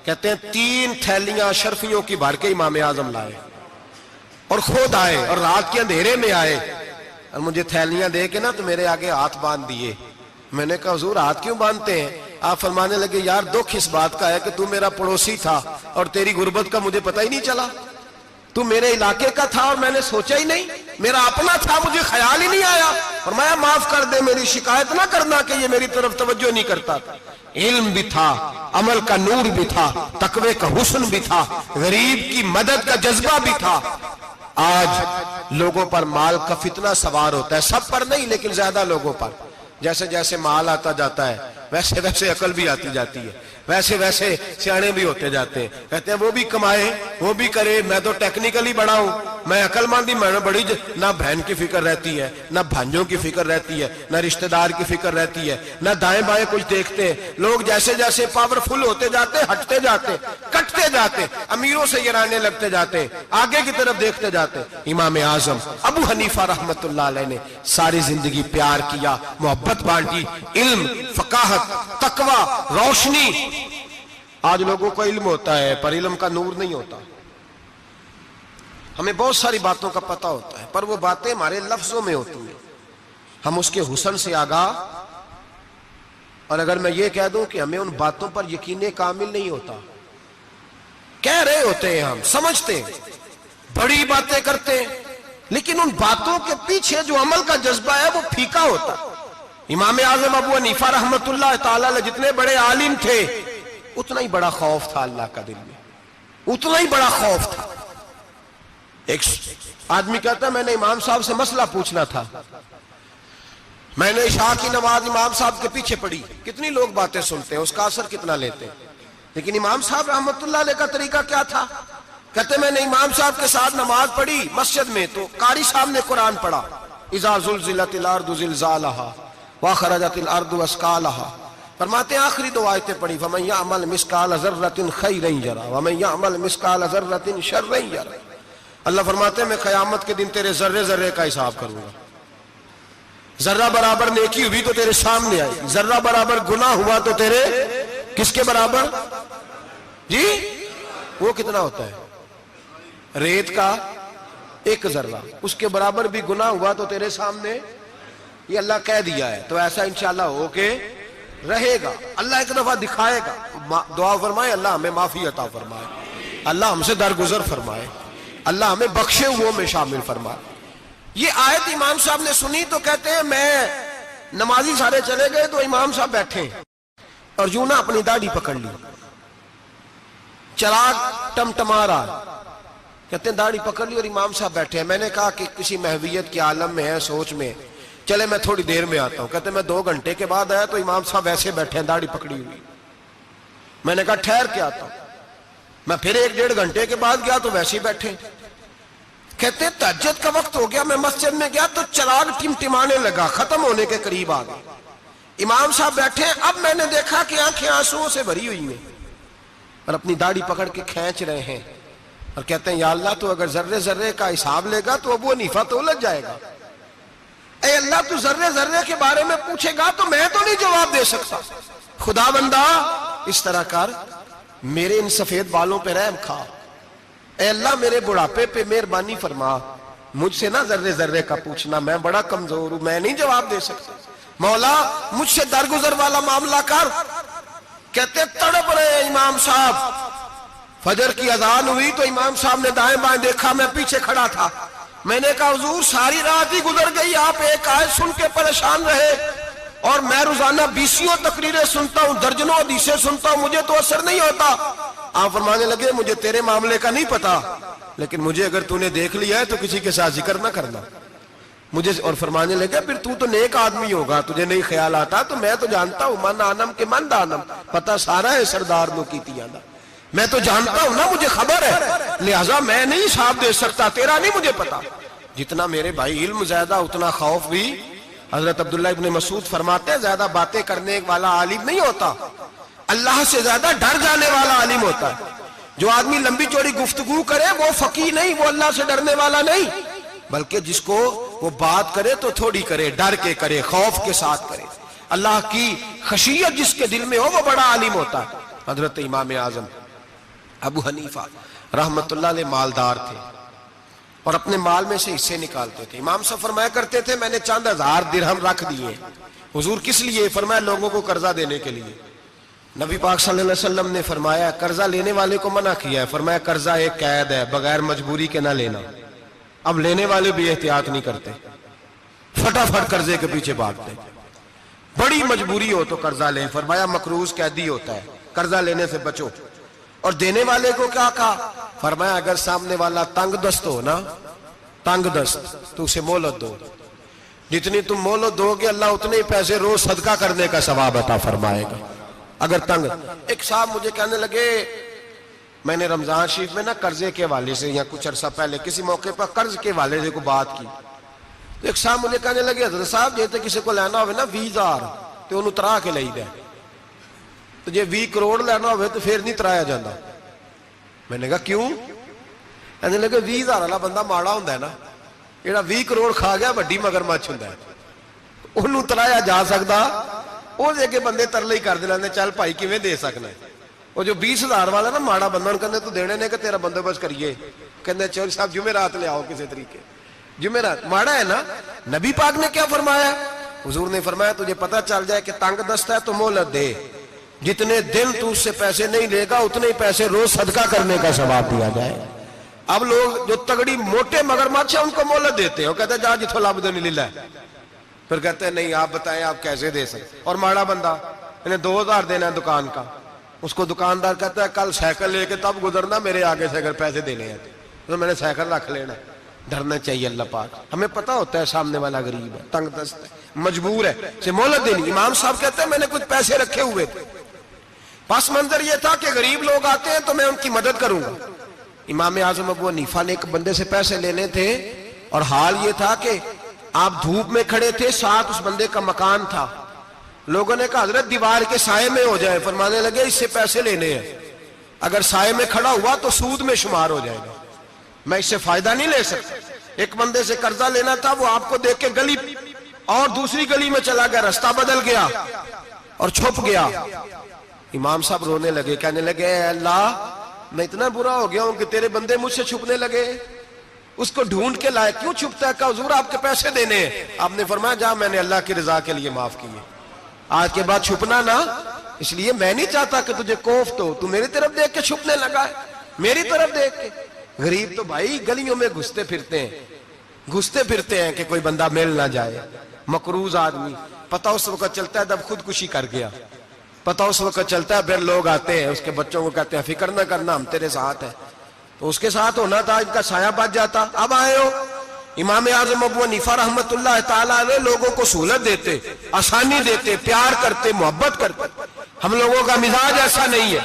کہتے ہیں 3 تھیلیاں شرفیوں کی بھر کے امام اعظم لائے اور خود آئے اور رات کے اندھیرے میں آئے اور مجھے تھیلیاں دے کے نا تو میرے آگے ہاتھ باندھ دیے. میں نے کہا حضور ہاتھ کیوں باندھتے ہیں؟ آپ فرمانے لگے یار دکھ اس بات کا ہے کہ تو میرا پڑوسی تھا اور تیری غربت کا مجھے پتہ ہی نہیں چلا. تو میرے علاقے کا تھا اور میں نے سوچا ہی نہیں، میرا اپنا تھا، مجھے خیال ہی نہیں آیا. فرمایا معاف کر دے، میری شکایت نہ کرنا کہ یہ میری طرف توجہ نہیں کرتا. علم بھی تھا، عمل کا نور بھی تھا، تقوی کا حسن بھی تھا، غریب کی مدد کا جذبہ بھی تھا. آج لوگوں پر مال کا فتنہ سوار ہوتا ہے، سب پر نہیں لیکن زیادہ لوگوں پر. جیسے جیسے مال آتا جاتا ہے ویسے ویسے عقل بھی آتی جاتی ہے، ویسے ویسے سیانے بھی ہوتے جاتے ہیں. کہتے ہیں وہ بھی کمائے، وہ بھی کرے، میں تو ٹیکنیکلی بڑا ہوں، میں عقل مندی، میں نے بڑی نہ بہن کی فکر رہتی ہے، نہ بھانجوں کی فکر رہتی ہے، نہ رشتہ دار کی فکر رہتی ہے، نہ دائیں بائیں کچھ دیکھتے ہیں. لوگ جیسے جیسے پاورفل ہوتے جاتے، ہٹتے جاتے، کٹتے جاتے، امیروں سے گرانے لگتے جاتے، آگے کی طرف دیکھتے جاتے. امام اعظم ابو حنیفہ رحمت اللہ علیہ نے ساری زندگی پیار کیا، محبت بانٹی، علم، فقاہت، تقوی، روشنی. آج لوگوں کو علم ہوتا ہے پر علم کا نور نہیں ہوتا. ہمیں بہت ساری باتوں کا پتہ ہوتا ہے پر وہ باتیں ہمارے لفظوں میں ہوتی ہیں، ہم اس کے حسن سے آگاہ. اور اگر میں یہ کہہ دوں کہ ہمیں ان باتوں پر یقین کامل نہیں ہوتا، کہہ رہے ہوتے ہیں، ہم سمجھتے ہیں بڑی باتیں کرتے ہیں، لیکن ان باتوں کے پیچھے جو عمل کا جذبہ ہے وہ پھیکا ہوتا. امام اعظم ابو حنیفہ رحمت اللہ تعالی علیہ جتنے بڑے عالم تھے، اتنا ہی بڑا خوف تھا اللہ کا دل میں، اتنا ہی بڑا خوف تھا. ایک آدمی کہتا ہے میں نے امام صاحب سے مسئلہ پوچھنا تھا، میں نے عشاء کی نماز امام صاحب کے پیچھے پڑھی. کتنی لوگ باتیں سنتے ہیں، اس کا اثر کتنا لیتے ہیں، لیکن امام صاحب رحمت اللہ علیہ کا طریقہ کیا تھا؟ کہتے میں نے امام صاحب کے ساتھ نماز پڑھی مسجد میں، تو قاری صاحب نے قرآن پڑھا، اذا زلزلت الارض زلزالہا واخرجت الارض اثقالہا. فرماتے ہیں آخری دو آیتیں پڑھی، فمن یعمل مثقال ذرۃ خیرا یرہ ومن یعمل مثقال ذرۃ شرا یرہ. اللہ فرماتے ہیں میں قیامت کے دن تیرے ذرے ذرے کا حساب کروں گا. ذرہ برابر نیکی ہوئی تو تیرے سامنے آئے گی، ذرہ برابر گناہ ہوا تو تیرے کس کے برابر؟ جی وہ کتنا ہوتا ہے؟ ریت کا ایک ذرہ، اس کے برابر بھی گناہ ہوا تو تیرے سامنے. یہ اللہ کہہ دیا ہے، تو ایسا انشاءاللہ ہو کے رہے گا. اللہ ایک دفعہ دکھائے گا. دعا فرمائے اللہ ہمیں معافی عطا فرمائے، اللہ ہم سے درگزر فرمائے، اللہ ہمیں بخشے ہوئے میں شامل فرمائے. یہ آیت امام صاحب نے سنی تو کہتے ہیں میں نمازی سارے چلے گئے تو امام صاحب بیٹھے اور یوں نہ اپنی داڑھی پکڑ لی، چراغ ٹمٹما رہا، کہتے ہیں داڑھی پکڑ لی اور امام صاحب بیٹھے ہیں. میں نے کہا کہ کسی محویت کے عالم میں ہے، سوچ میں، چلے میں تھوڑی دیر میں آتا ہوں. کہتے ہیں میں 2 گھنٹے کے بعد آیا تو امام صاحب ایسے بیٹھے ہیں داڑھی پکڑی ہوئی. میں نے کہا ٹھہر کے آتا ہوں. میں پھر 1-1.5 گھنٹے کے بعد گیا تو ویسے ہی بیٹھے. کہتے تہجد کا وقت ہو گیا، میں مسجد میں گیا تو چراغ ٹمٹمانے لگا، ختم ہونے کے قریب آ گئے. امام صاحب بیٹھے، اب میں نے دیکھا کہ آنکھیں آنسوؤں سے بھری ہوئی ہیں اور اپنی داڑھی پکڑ کے کھینچ رہے ہیں اور کہتے ہیں یا اللہ تو اگر ذرے ذرے کا حساب لے گا تو ابو حنیفہ تو الجھ جائے گا. اے اللہ تو ذرے ذرے کے بارے میں پوچھے گا تو میں تو نہیں جواب دے سکتا. خدا بندہ اس طرح کر، میرے ان سفید بالوں پہ رحم کھا. اے اللہ میرے بڑھاپے پہ مہربانی فرما، مجھ سے نہ ذرے ذرے کا پوچھنا، میں بڑا کمزور ہوں، میں نہیں جواب دے سکتا. مولا مجھ سے درگزر والا معاملہ کر. کہتے تڑپ رہے امام صاحب. فجر کی اذان ہوئی تو امام صاحب نے دائیں بائیں دیکھا، میں پیچھے کھڑا تھا. میں نے کہا حضور ساری رات ہی گزر گئی، آپ ایک آیت سن کے پریشان رہے اور میں روزانہ 20 تقریریں سنتا ہوں، درجنوں حدیثیں سنتا ہوں، مجھے تو اثر نہیں ہوتا. آپ فرمانے لگے مجھے تیرے معاملے کا نہیں پتا، لیکن مجھے اگر تو نے دیکھ لیا ہے تو کسی کے ساتھ ذکر نہ کرنا مجھے. اور فرمانے لگے پھر تو نیک آدمی ہوگا، تجھے نہیں خیال آتا. تو میں تو جانتا ہوں من آنم کے من دانم، پتہ سارا ہے سردار نو کی تیانا، میں تو جانتا ہوں نا، مجھے خبر ہے، لہٰذا میں نہیں حساب دے سکتا، تیرا نہیں مجھے پتا. جتنا میرے بھائی علم زیادہ اتنا خوف بھی. حضرت عبداللہ ابن مسعود فرماتے ہیں زیادہ باتیں کرنے والا عالم نہیں ہوتا، اللہ سے زیادہ ڈر جانے والا عالم ہوتا ہے. جو آدمی لمبی چوڑی گفتگو کرے وہ فقیہ نہیں، وہ اللہ سے ڈرنے والا نہیں، بلکہ جس کو وہ بات کرے تو تھوڑی کرے، ڈر کے کرے، خوف کے ساتھ کرے. اللہ کی خشیت جس کے دل میں ہو وہ بڑا عالم ہوتا ہے. حضرت امام اعظم ابو حنیفہ رحمت اللہ علیہ مالدار تھے اور اپنے مال میں سے حصے نکالتے تھے. امام صاحب فرمایا کرتے تھے میں نے چند ہزار درہم رکھ دیے. حضور کس لیے؟ فرمایا لوگوں کو قرضہ دینے کے لیے. نبی پاک صلی اللہ علیہ وسلم نے فرمایا قرضہ لینے والے کو منع کیا ہے، فرمایا قرضہ ایک قید ہے، بغیر مجبوری کے نہ لینا. اب لینے والے بھی احتیاط نہیں کرتے، فٹافٹ قرضے کے پیچھے بھاگتے. بڑی مجبوری ہو تو قرضہ لیں، فرمایا مقروض قیدی ہوتا ہے، قرضہ لینے سے بچو. اور دینے والے کو کیا کہا؟ فرمایا اگر سامنے والا تنگ دست ہو نا، تنگ دست، تو اسے مہلت دو. جتنی تم مہلت دو گے اللہ اتنے ہی پیسے روز صدقہ کرنے کا ثواب عطا فرمائے گا. اگر تنگ. ایک صاحب مجھے کہنے لگے میں نے رمضان شریف میں نا قرضے کے حوالے سے یا کچھ عرصہ پہلے کسی موقع پر قرض کے حوالے سے کو بات کی، تو ایک صاحب مجھے کہنے لگے حضرت صاحب جیسے کسی کو لینا ہوئے نا 20,000 تو انہوں ترا کے لئی دے، تو جے 20 کروڑ لینا ہوئے تو پھر نہیں ترایا جاتا. میں نے کہا کیوں؟ کہنے لگے 20,000 والا بندہ ماڑا ہوندا ہے نا، جیڑا 20 کروڑ کھا گیا وڈی مگرمچھ ہوندا ہے، انہوں ترایا جا سکتا. وہ دے کے بندے ترلے ہی کر دے چل بھائی کیویں دے سکنا ہے. وہ جو 20,000 والا نا ماڑا بندہ ان کہندے تو دینے نے کہ تیرا بندوبست کریے، کہندے چل صاحب جمعرات لے آؤ کسی طریقے. جمعرات ماڑا ہے نا. نبی پاک نے کیا فرمایا؟ حضور نے فرمایا تجھے پتہ چل جائے کہ تنگ دست ہے تو مہلت دے، جتنے دن تو اس سے پیسے نہیں لے گا اتنے ہی پیسے روز صدقہ کرنے کا ثواب دیا جائے. اب لوگ جو تگڑی موٹے مگرمچھ ہیں ان کو مہلت دیتے ہیں، وہ کہتے ہیں جا جتھو لب دے نہیں لیلا ہے، پھر کہتے ہیں نہیں آپ بتائیں آپ کیسے دے سکتے۔ اور ماڑا بندہ انہیں 2000 دینا ہے دکان کا، اس کو دکاندار کہتا ہے کل سائیکل لے کے تب گزرنا، میرے آگے سے اگر پیسے دینے ہیں تو میں نے سائیکل رکھ لینا۔ ڈرنا چاہیے اللہ پاک، ہمیں پتہ ہوتا ہے سامنے والا غریب ہے، تنگ دست ہے، مجبور ہے، سے مہلت دینی۔ امام صاحب کہتے ہیں میں نے کچھ پیسے رکھے ہوئے تھے، پس منظر یہ تھا کہ غریب لوگ آتے ہیں تو میں ان کی مدد کروں گا۔ امام اعظم ابو حنیفہ نے ایک بندے سے پیسے لینے تھے، اور حال یہ تھا کہ آپ دھوپ میں کھڑے تھے، ساتھ اس بندے کا مکان تھا۔ لوگوں نے کہا حضرت دیوار کے سائے میں ہو جائے، فرمانے لگے اس سے پیسے لینے ہیں، اگر سائے میں کھڑا ہوا تو سود میں شمار ہو جائے گا، میں اس سے فائدہ نہیں لے سکتا۔ ایک بندے سے قرضہ لینا تھا، وہ آپ کو دیکھ کے گلی اور دوسری گلی میں چلا گیا، رستہ بدل گیا اور چھپ گیا۔ امام صاحب رونے لگے، کہنے لگے اے اللہ میں اتنا برا ہو گیا ہوں کہ تیرے بندے مجھ سے چھپنے لگے، اس کو ڈھونڈ کے لائے، کیوں چھپتا ہے؟ کہا حضور آپ کے پیسے دینے ہیں۔ آپ نے فرمایا جا میں نے اللہ کی رضا کے لیے معاف کیے، آج کے بعد چھپنا نہ، اس لیے میں نہیں چاہتا کہ تجھے کوفت ہو، تو میری طرف دیکھ کے چھپنے لگا ہے، میری طرف دیکھ کے۔ غریب تو بھائی گلیوں میں گھستے پھرتے ہیں کہ کوئی بندہ مل نہ جائے، مقروض آدمی، پتہ اس وقت چلتا ہے جب خودکشی کر گیا، پتہ اس وقت چلتا ہے پھر لوگ آتے ہیں اس کے بچوں کو کہتے ہیں فکر نہ کرنا ہم تیرے ساتھ ہیں، تو اس کے ساتھ ہونا تھا، ان کا سایہ بچ جاتا۔ اب آئے ہو امام اعظم ابو حنیفہ رحمت اللہ تعالیٰ علیہ لوگوں کو سہولت دیتے، آسانی دیتے، پیار کرتے، محبت کرتے۔ ہم لوگوں کا مزاج ایسا نہیں ہے،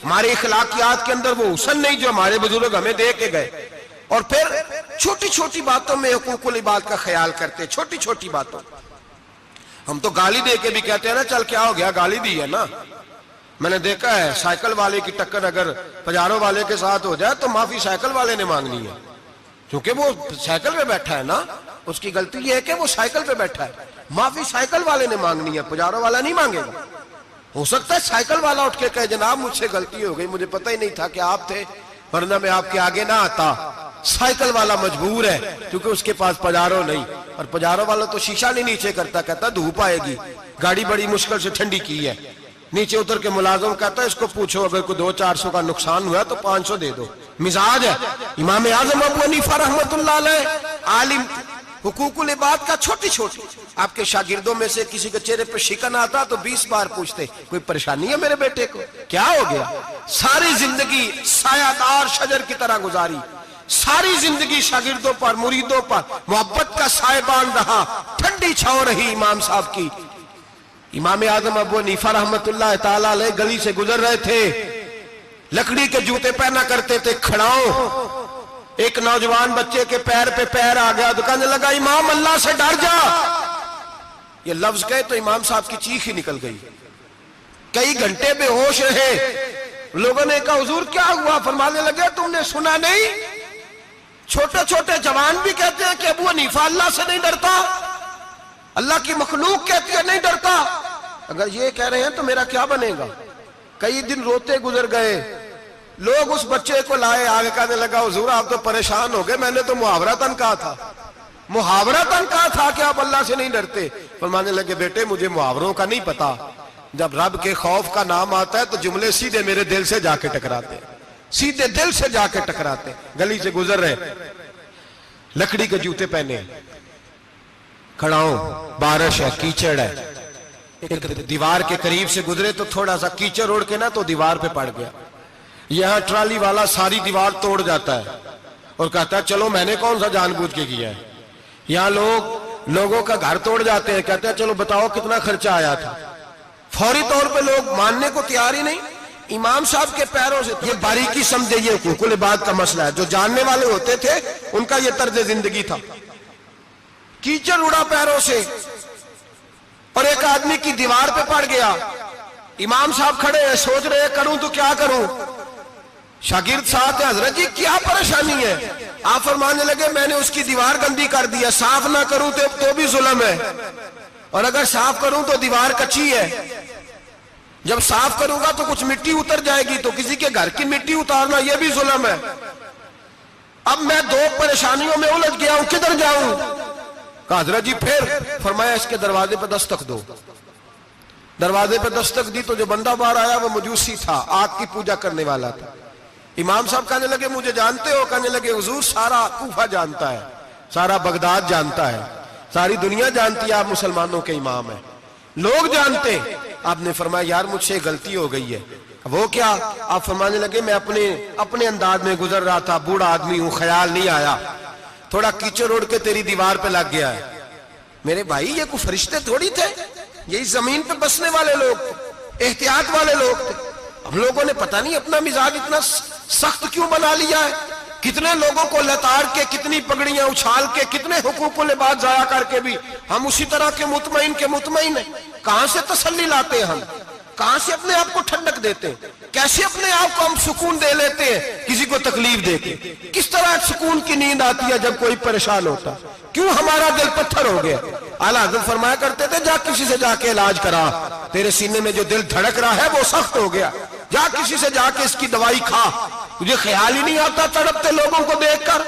ہمارے اخلاقیات کے اندر وہ حسن نہیں جو ہمارے بزرگ ہمیں دے کے گئے، اور پھر چھوٹی چھوٹی باتوں میں حقوق العباد کا خیال کرتے، چھوٹی چھوٹی باتوں۔ ہم تو گالی دے کے بھی کہتے ہیں نا چل کیا ہو گیا، گالی دی ہے نا۔ میں نے دیکھا ہے سائیکل والے کی ٹکر اگر پجاروں والے کے ساتھ ہو جائے تو معافی سائیکل والے نے مانگنی ہے، کیونکہ وہ سائیکل پہ بیٹھا ہے نا، اس کی غلطی یہ ہے کہ وہ سائیکل پہ بیٹھا ہے، معافی سائیکل والے نے مانگنی ہے، پجاروں والا نہیں مانگے گا۔ ہو سکتا ہے سائیکل والا اٹھ کے کہے جناب مجھ سے غلطی ہو گئی، مجھے پتہ ہی نہیں تھا کہ آپ تھے، ورنہ میں آپ کے آگے نہ آتا۔ سائیکل والا مجبور ہے کیونکہ اس کے پاس پجاروں نہیں، اور پجاروں والا تو شیشہ نہیں نیچے کرتا، کہتا دھوپ آئے گی، گاڑی بڑی مشکل سے ٹھنڈی کی ہے، نیچے اتر کے ملازم کہتا ہے اس کو پوچھو اگر کوئی 200-400 کا نقصان ہوا تو 500 دے دو۔ مزاج ہے امام اعظم ابو حنیفہ رحمت اللہ علیہ، عالم، حقوق العباد کا چھوٹی چھوٹی۔ آپ کے شاگردوں میں سے کسی کے چہرے پہ شکن آتا تو 20 بار پوچھتے کوئی پریشانی ہے میرے بیٹے کو، کیا ہو گیا؟ ساری زندگی سایہ دار شجر کی طرح گزاری، ساری زندگی شاگردوں پر، مریدوں پر محبت کا سائبان رہا، ٹھنڈی چھاؤں رہی امام صاحب کی۔ امام اعظم ابو حنیفہ رحمت اللہ تعالیٰ علیہ گلی سے گزر رہے تھے، لکڑی کے جوتے پہنا کرتے تھے، کھڑاؤں۔ ایک نوجوان بچے کے پیر پہ پیر آ گیا تو کہنے لگا امام اللہ سے ڈر جا، یہ لفظ کہے تو امام صاحب کی چیخ ہی نکل گئی، کئی گھنٹے بے ہوش رہے۔ لوگوں نے کہا حضور کیا ہوا؟ فرمانے لگے تم نے سنا نہیں، چھوٹے چھوٹے جوان بھی کہتے ہیں کہ ابو حنیفہ اللہ سے نہیں ڈرتا، اللہ کی مخلوق کہتی ہے نہیں ڈرتا۔ اگر یہ کہہ رہے ہیں تو میرا کیا بنے گا؟ کئی دن روتے گزر گئے، لوگ اس بچے کو لائے، آگے کہنے لگا حضور آپ تو پریشان ہو گئے، میں نے تو محاورتاً کہا تھا کہ آپ اللہ سے نہیں ڈرتے۔ فرمانے لگے بیٹے مجھے محاوروں کا نہیں پتا، جب رب کے خوف کا نام آتا ہے تو جملے سیدھے میرے دل سے جا کے ٹکراتے ہیں، سیدھے دل سے جا کے ٹکراتے ہیں۔ گلی سے گزر رہے، لکڑی کے جوتے پہنے، کھڑا ہوں، بارش ہے، کیچڑ ہے، ایک دیوار کے قریب سے گزرے تو تھوڑا سا کیچڑ اڑ کے نا تو دیوار پہ پڑ گیا۔ یہاں ٹرالی والا ساری دیوار توڑ جاتا ہے اور کہتا ہے چلو میں نے کون سا جان بوجھ کے کیا ہے۔ یہاں لوگوں کا گھر توڑ جاتے ہیں، کہتے ہیں چلو بتاؤ کتنا خرچہ آیا تھا۔ فوری طور پہ لوگ ماننے کو تیار ہی نہیں۔ امام صاحب کے پیروں سے یہ باریکی سمجھے، یہ حقوق العباد کا مسئلہ ہے، جو جاننے والے ہوتے تھے ان کا یہ طرز زندگی تھا۔ کیچڑ اڑا پیروں سے اور ایک آدمی کی دیوار پہ پڑ گیا۔ امام صاحب کھڑے ہیں، سوچ رہے کروں تو کیا کروں۔ شاگرد ساتھ ہے، حضرت جی کیا پریشانی ہے؟ آپ فرمانے لگے میں نے اس کی دیوار گندی کر دیا، صاف نہ کروں تو بھی ظلم ہے، اور اگر صاف کروں تو دیوار کچی ہے، جب صاف کروں گا تو کچھ مٹی اتر جائے گی، تو کسی کے گھر کی مٹی اتارنا یہ بھی ظلم ہے۔ اب میں دو پریشانیوں میں الجھ گیا ہوں، کدھر جاؤں؟ کہا حضرت جی پھر؟ فرمایا اس کے دروازے پہ دستک دو۔ دروازے پہ دستک دی تو جو بندہ باہر آیا وہ مجوسی تھا، آگ کی پوجا کرنے والا تھا۔ امام صاحب کہنے لگے مجھے جانتے ہو؟ کہنے لگے حضور سارا کوفہ جانتا ہے، سارا بغداد جانتا ہے، ساری دنیا جانتی ہے آپ مسلمانوں کے امام ہیں، لوگ جانتے۔ آپ نے فرمایا یار مجھ سے غلطی ہو گئی ہے۔ وہ کیا؟ آپ فرمانے لگے میں اپنے انداز میں گزر رہا تھا، بوڑھا آدمی ہوں، خیال نہیں آیا، تھوڑا کیچڑ اڑ کے تیری دیوار پہ لگ گیا ہے۔ میرے بھائی یہ کوئی فرشتے تھوڑی تھے، یہی زمین پہ بسنے والے لوگ تھے، احتیاط والے لوگ تھے۔ ہم لوگوں نے پتہ نہیں اپنا مزاج اتنا سخت کیوں بنا لیا ہے، کتنے لوگوں کو لتاڑ کے، کتنی پگڑیاں اچھال کے، کتنے حقوق و لباس ضائع کر کے بھی ہم اسی طرح کے مطمئن ہیں۔ کہاں سے تسلی لاتے ہیں ہم؟ کہاں سے اپنے آپ کو ٹھنڈک دیتے ہیں؟ کیسے اپنے آپ کو ہم سکون دے لیتے ہیں کسی کو تکلیف دے کے؟ کس طرح سکون کی نیند آتی ہے جب کوئی پریشان ہوتا؟ کیوں ہمارا دل پتھر ہو گیا؟ اعلیٰ حضرت فرمایا کرتے تھے جا کسی سے جا کے علاج کرا، تیرے سینے میں جو دل دھڑک رہا ہے وہ سخت ہو گیا، جا کسی سے جا کے اس کی دوائی کھا، تجھے خیال ہی نہیں آتا تڑپتے لوگوں کو دیکھ کر،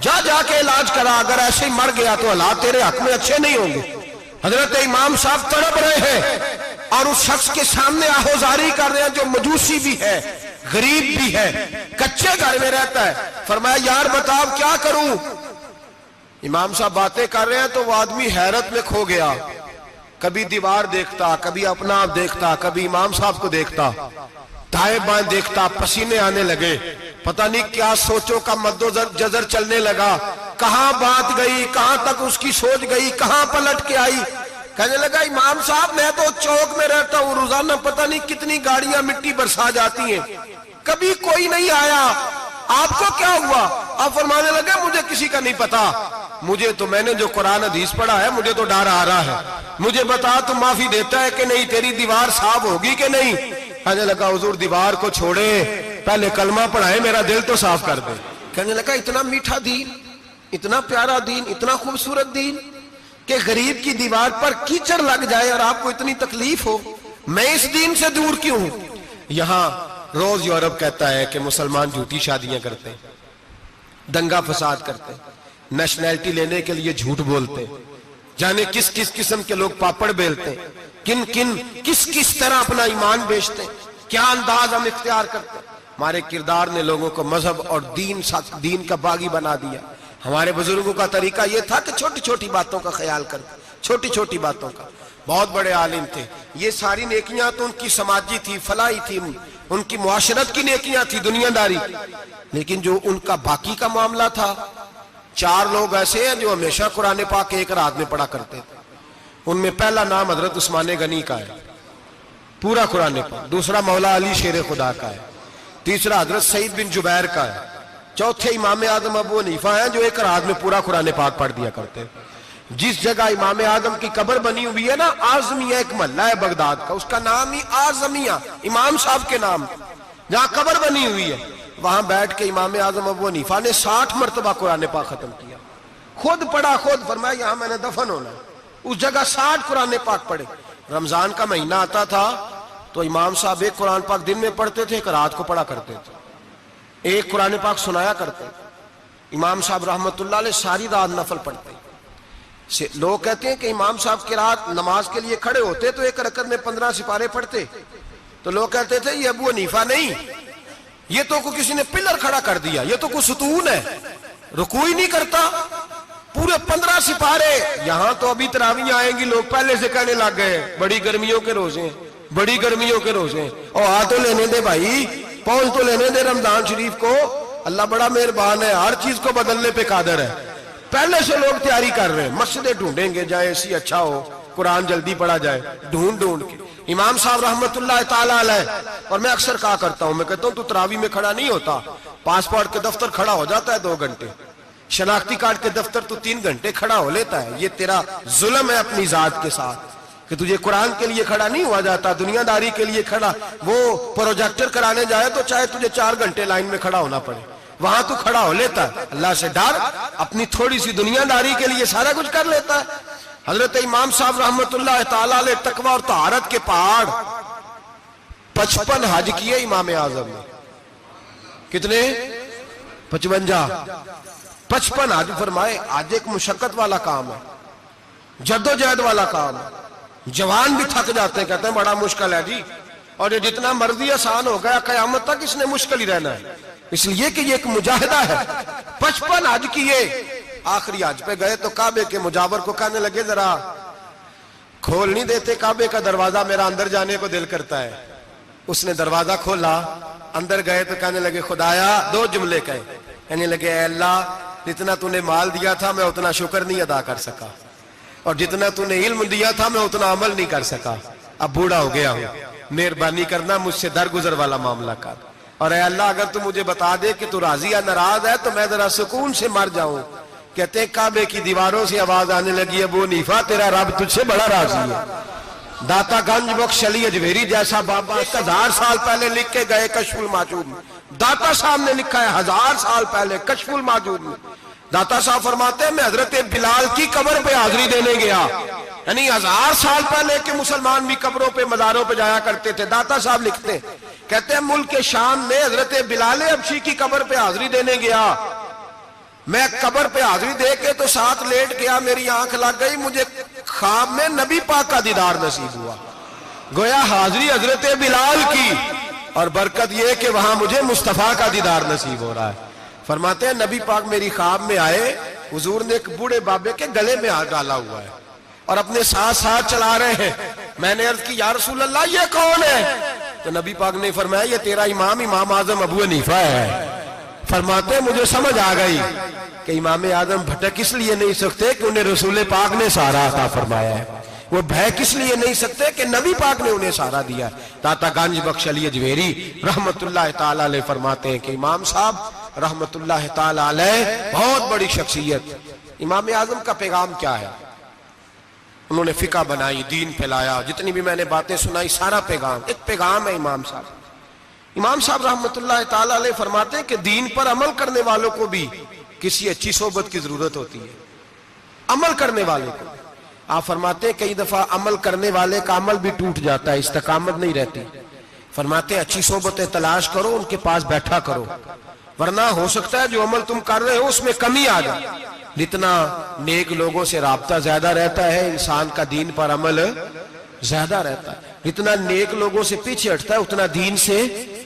جا کے علاج کرا، اگر ایسے ہی مر گیا تو حالات تیرے حق میں اچھے نہیں ہوں گے۔ حضرت امام صاحب تڑپ رہے ہیں اور اس شخص کے سامنے آہوزاری کر رہے ہیں جو مجوسی بھی ہے، غریب بھی ہے، کچے گھر میں رہتا ہے۔ فرمایا یار بتاؤ کیا کروں؟ امام صاحب باتیں کر رہے ہیں تو وہ آدمی حیرت میں کھو گیا، کبھی دیوار دیکھتا، کبھی اپنا آپ دیکھتا، کبھی امام صاحب کو دیکھتا، دائیں بائیں دیکھتا، پسینے آنے لگے، پتہ نہیں کیا سوچوں کا مد و جزر چلنے لگا، کہاں بات گئی، کہاں تک اس کی سوچ گئی، کہاں پلٹ کے آئی۔ کہنے لگا امام صاحب میں تو چوک میں رہتا ہوں، روزانہ پتہ نہیں کتنی گاڑیاں مٹی برسا جاتی ہیں، کبھی کوئی نہیں آیا، آپ کو کیا ہوا؟ آپ فرمانے لگے مجھے کسی کا نہیں پتا، مجھے تو میں نے جو قرآن حدیث پڑھا ہے مجھے تو ڈر آ رہا ہے، مجھے بتا تو معافی دیتا ہے کہ نہیں، تیری دیوار صاف ہوگی کہ نہیں؟ کہنے لگا حضور دیوار کو چھوڑے، پہلے کلمہ پڑھائے، میرا دل تو صاف کر دے۔ کہنے لگا اتنا میٹھا دین، اتنا پیارا دین، اتنا خوبصورت دین کہ غریب کی دیوار پر کیچڑ لگ جائے اور آپ کو اتنی تکلیف ہو، میں اس دین سے دور کیوں ہوں؟ یہاں روز یورپ کہتا ہے کہ مسلمان جھوٹی شادیاں کرتے ہیں، دنگا فساد کرتے ہیں، نیشنلٹی لینے کے لیے جھوٹ بولتے ہیں، جانے کس کس قسم کے لوگ پاپڑ بیلتے ہیں، کس طرح اپنا ایمان بیچتے ہیں، کیا انداز ہم اختیار کرتے ہیں۔ ہمارے کردار نے لوگوں کو مذہب اور دین کا باغی بنا دیا۔ ہمارے بزرگوں کا طریقہ یہ تھا کہ چھوٹی چھوٹی باتوں کا خیال کرتے، چھوٹی چھوٹی باتوں کا۔ بہت بڑے عالم تھے، یہ ساری نیکیاں تو ان کی سماجی تھی، فلاحی تھی، ان کی معاشرت کی نیکیاں تھی، دنیا داری، لیکن جو ان کا باقی کا معاملہ تھا، چار لوگ ایسے ہیں جو ہمیشہ قرآن پاک ایک رات میں پڑھا کرتے تھے۔ ان میں پہلا نام حضرت عثمان غنی کا ہے، پورا قرآن پاک، دوسرا مولا علی شیر خدا کا ہے، تیسرا حضرت سعید بن جبیر کا ہے، چوتھے امام اعظم ابو حنیفہ ہیں جو ایک رات میں پورا قرآن پاک پڑھ دیا کرتے ہیں۔ جس جگہ امام اعظم کی قبر بنی ہوئی ہے نا، اعظمیہ ایک محلہ ہے بغداد کا، اس کا نام ہی اعظمیہ، امام صاحب کے نام، جہاں قبر بنی ہوئی ہے، وہاں بیٹھ کے امام اعظم ابو حنیفہ نے 60 مرتبہ قرآن پاک ختم کیا، خود پڑھا، خود فرمایا یہاں میں نے دفن ہونا ہے، اس جگہ 60 قرآن پاک پڑھے۔ رمضان کا مہینہ آتا تھا تو امام صاحب ایک قرآن پاک دن میں پڑھتے تھے، ایک رات کو پڑھا کرتے تھے، ایک قرآن پاک سنایا کرتے۔ امام صاحب رحمت اللہ علیہ ساری رات نفل پڑھتے۔ لوگ کہتے ہیں کہ امام صاحب کی رات نماز کے لیے کھڑے ہوتے تو ایک رکعت میں 15 سپارے پڑھتے، تو لوگ کہتے تھے یہ ابو حنیفہ نہیں، یہ تو کوئی کسی نے پلر کھڑا کر دیا، یہ تو کوئی ستون ہے، رکوع ہی نہیں کرتا، پورے 15 سپارے۔ یہاں تو ابھی تراویح آئیں گی، لوگ پہلے سے کہنے لگ گئے بڑی گرمیوں کے روزے ہیں، بڑی گرمیوں کے روزے ہیں، اور آ تو لینے دے بھائی، پہنچ تو لینے دے رمضان شریف کو، اللہ بڑا مہربان ہے، ہر چیز کو بدلنے پہ قادر ہے۔ پہلے سے لوگ تیاری کر رہے ہیں، مسجدیں ڈھونڈیں گے جائے اسی اچھا ہو، قرآن جلدی پڑھا جائے، ڈھونڈ کے۔ امام صاحب رحمت اللہ تعالیٰ علیہ، اور میں اکثر کہا کرتا ہوں، میں کہتا ہوں تو تراویح میں کھڑا نہیں ہوتا، پاسپورٹ کے دفتر کھڑا ہو جاتا ہے 2 گھنٹے، شناختی کارڈ کے دفتر تو 3 گھنٹے کھڑا ہو لیتا ہے۔ یہ تیرا ظلم ہے اپنی ذات کے ساتھ کہ تجھے قرآن کے لیے کھڑا نہیں ہوا جاتا، دنیا داری کے لیے کھڑا، وہ پروجیکٹر کرانے جائے تو چاہے تجھے 4 گھنٹے لائن میں کھڑا ہونا پڑے، وہاں تو کھڑا ہو لیتا ہے۔ اللہ سے ڈر، اپنی تھوڑی سی دنیا داری کے لیے سارا کچھ کر لیتا ہے۔ حضرت امام صاحب رحمت اللہ تعالیٰ علیہ تقویٰ اور طہارت کے پہاڑ 55 حج کیے امام اعظم نے، کتنے؟ 55 حج فرمائے۔ حج ایک مشقت والا کام ہے، جد و جہد والا کام ہے، جوان بھی تھک جاتے ہیں، کہتے ہیں بڑا مشکل ہے جی، اور یہ جتنا مرضی آسان ہو گیا قیامت تک اس نے مشکل ہی رہنا ہے۔ اس لیے کہ یہ ایک مجاہدہ ہے. 55 حج کیے, آخری حج پہ گئے تو کعبے کے مجاور کو کہنے لگے ذرا کھول نہیں دیتے کعبے کا دروازہ, میرا اندر جانے کو دل کرتا ہے. اس نے دروازہ کھولا, اندر گئے تو کہنے لگے خدایا, 2 جملے کہے, کہنے لگے اے اللہ جتنا تو نے مال دیا تھا میں اتنا شکر نہیں ادا کر سکا, اور جتنا تو نے علم دیا تھا میں اتنا عمل نہیں کر سکا, اب بوڑھا ہو گیا ہوں, مہربانی کرنا مجھ سے درگزر والا معاملہ کر, اور اے اللہ اگر تو مجھے بتا دے کہ تو راضی یا ناراض ہے تو میں ذرا سکون سے مر جاؤں. کہتے ہیں کعبے کی دیواروں سے آواز آنے لگی, ابو حنیفہ تیرا رب تجھ سے بڑا راضی ہے. داتا گنج بخش علی اجویری جیسا بابا 1000 سال پہلے لکھ کے گئے کشف الماجوب میں, داتا صاحب نے لکھا ہے 1000 سال پہلے کشف الماجوب میں. داتا صاحب فرماتے ہیں میں حضرت بلال کی قبر پہ حاضری دینے گیا, یعنی 1000 سال پہلے کے مسلمان بھی قبروں پہ مزاروں پہ جایا کرتے تھے. داتا صاحب لکھتے ہیں, کہتے ہیں ملک شام میں حضرت بلال حبشی کی قبر پہ حاضری دینے گیا, میں قبر پہ حاضری دے کے تو ساتھ لیٹ گیا, میری آنکھ لگ گئی, مجھے خواب میں نبی پاک کا دیدار نصیب ہوا, گویا حاضری حضرت بلال کی, اور برکت یہ کہ وہاں مجھے مصطفیٰ کا دیدار نصیب ہو رہا ہے. فرماتے ہیں نبی پاک میری خواب میں آئے, حضور نے ایک بوڑھے بابے کے گلے میں ہاتھ ڈالا ہوا ہے اور اپنے ساتھ ساتھ چلا رہے ہیں. میں نے عرض کی یا رسول اللہ یہ کون ہے؟ تو نبی پاک نے فرمایا یہ تیرا امام اعظم ابو حنیفہ ہے. فرماتے ہیں مجھے سمجھ آ گئی کہ امام اعظم بھٹک اس لیے نہیں سکتے کہ انہیں رسول پاک نے سہارا عطا فرمایا ہے, وہ بھے کس لیے نہیں سکتے کہ نبی پاک نے انہیں سہارا دیا. داتا گنج بخش علی اجویری رحمت اللہ تعالی علیہ فرماتے ہیں کہ امام صاحب رحمت اللہ تعالی علیہ بہت بڑی شخصیت. امام اعظم کا پیغام کیا ہے؟ انہوں نے فقہ بنائی, دین پھیلایا, جتنی بھی میں نے باتیں سنائی سارا پیغام, ایک پیغام ہے امام صاحب. امام صاحب رحمت اللہ تعالی علیہ فرماتے ہیں کہ دین پر عمل کرنے والوں کو بھی کسی اچھی صحبت کی ضرورت ہوتی ہے, عمل کرنے والے کو. آپ فرماتے ہیں کئی دفعہ عمل کرنے والے کا عمل بھی ٹوٹ جاتا ہے, استقامت نہیں رہتی. فرماتے ہیں اچھی صحبتیں تلاش کرو, ان کے پاس بیٹھا کرو, ورنہ ہو سکتا ہے جو عمل تم کر رہے ہو اس میں کمی آ جائے. جتنا نیک لوگوں سے رابطہ زیادہ رہتا ہے انسان کا دین پر عمل زیادہ رہتا ہے, جتنا نیک لوگوں سے پیچھے ہٹتا ہے اتنا دین سے.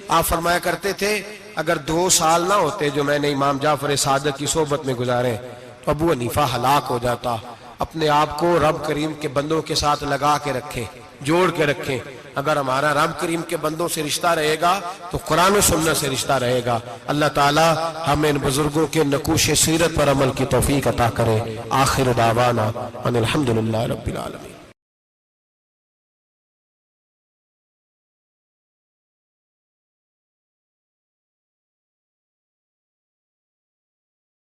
آپ فرمایا کرتے تھے اگر 2 سال نہ ہوتے جو میں نے امام جعفر صادق کی صحبت میں گزارے تو ابو حنیفہ ہلاک ہو جاتا. اپنے آپ کو رب کریم کے بندوں کے ساتھ لگا کے رکھیں, جوڑ کے رکھیں. اگر ہمارا رب کریم کے بندوں سے رشتہ رہے گا تو قرآن و سنت سے رشتہ رہے گا. اللہ تعالی ہمیں ان بزرگوں کے نقوش سیرت پر عمل کی توفیق عطا کرے. آخر دعوانا ان الحمدللہ رب العالمین.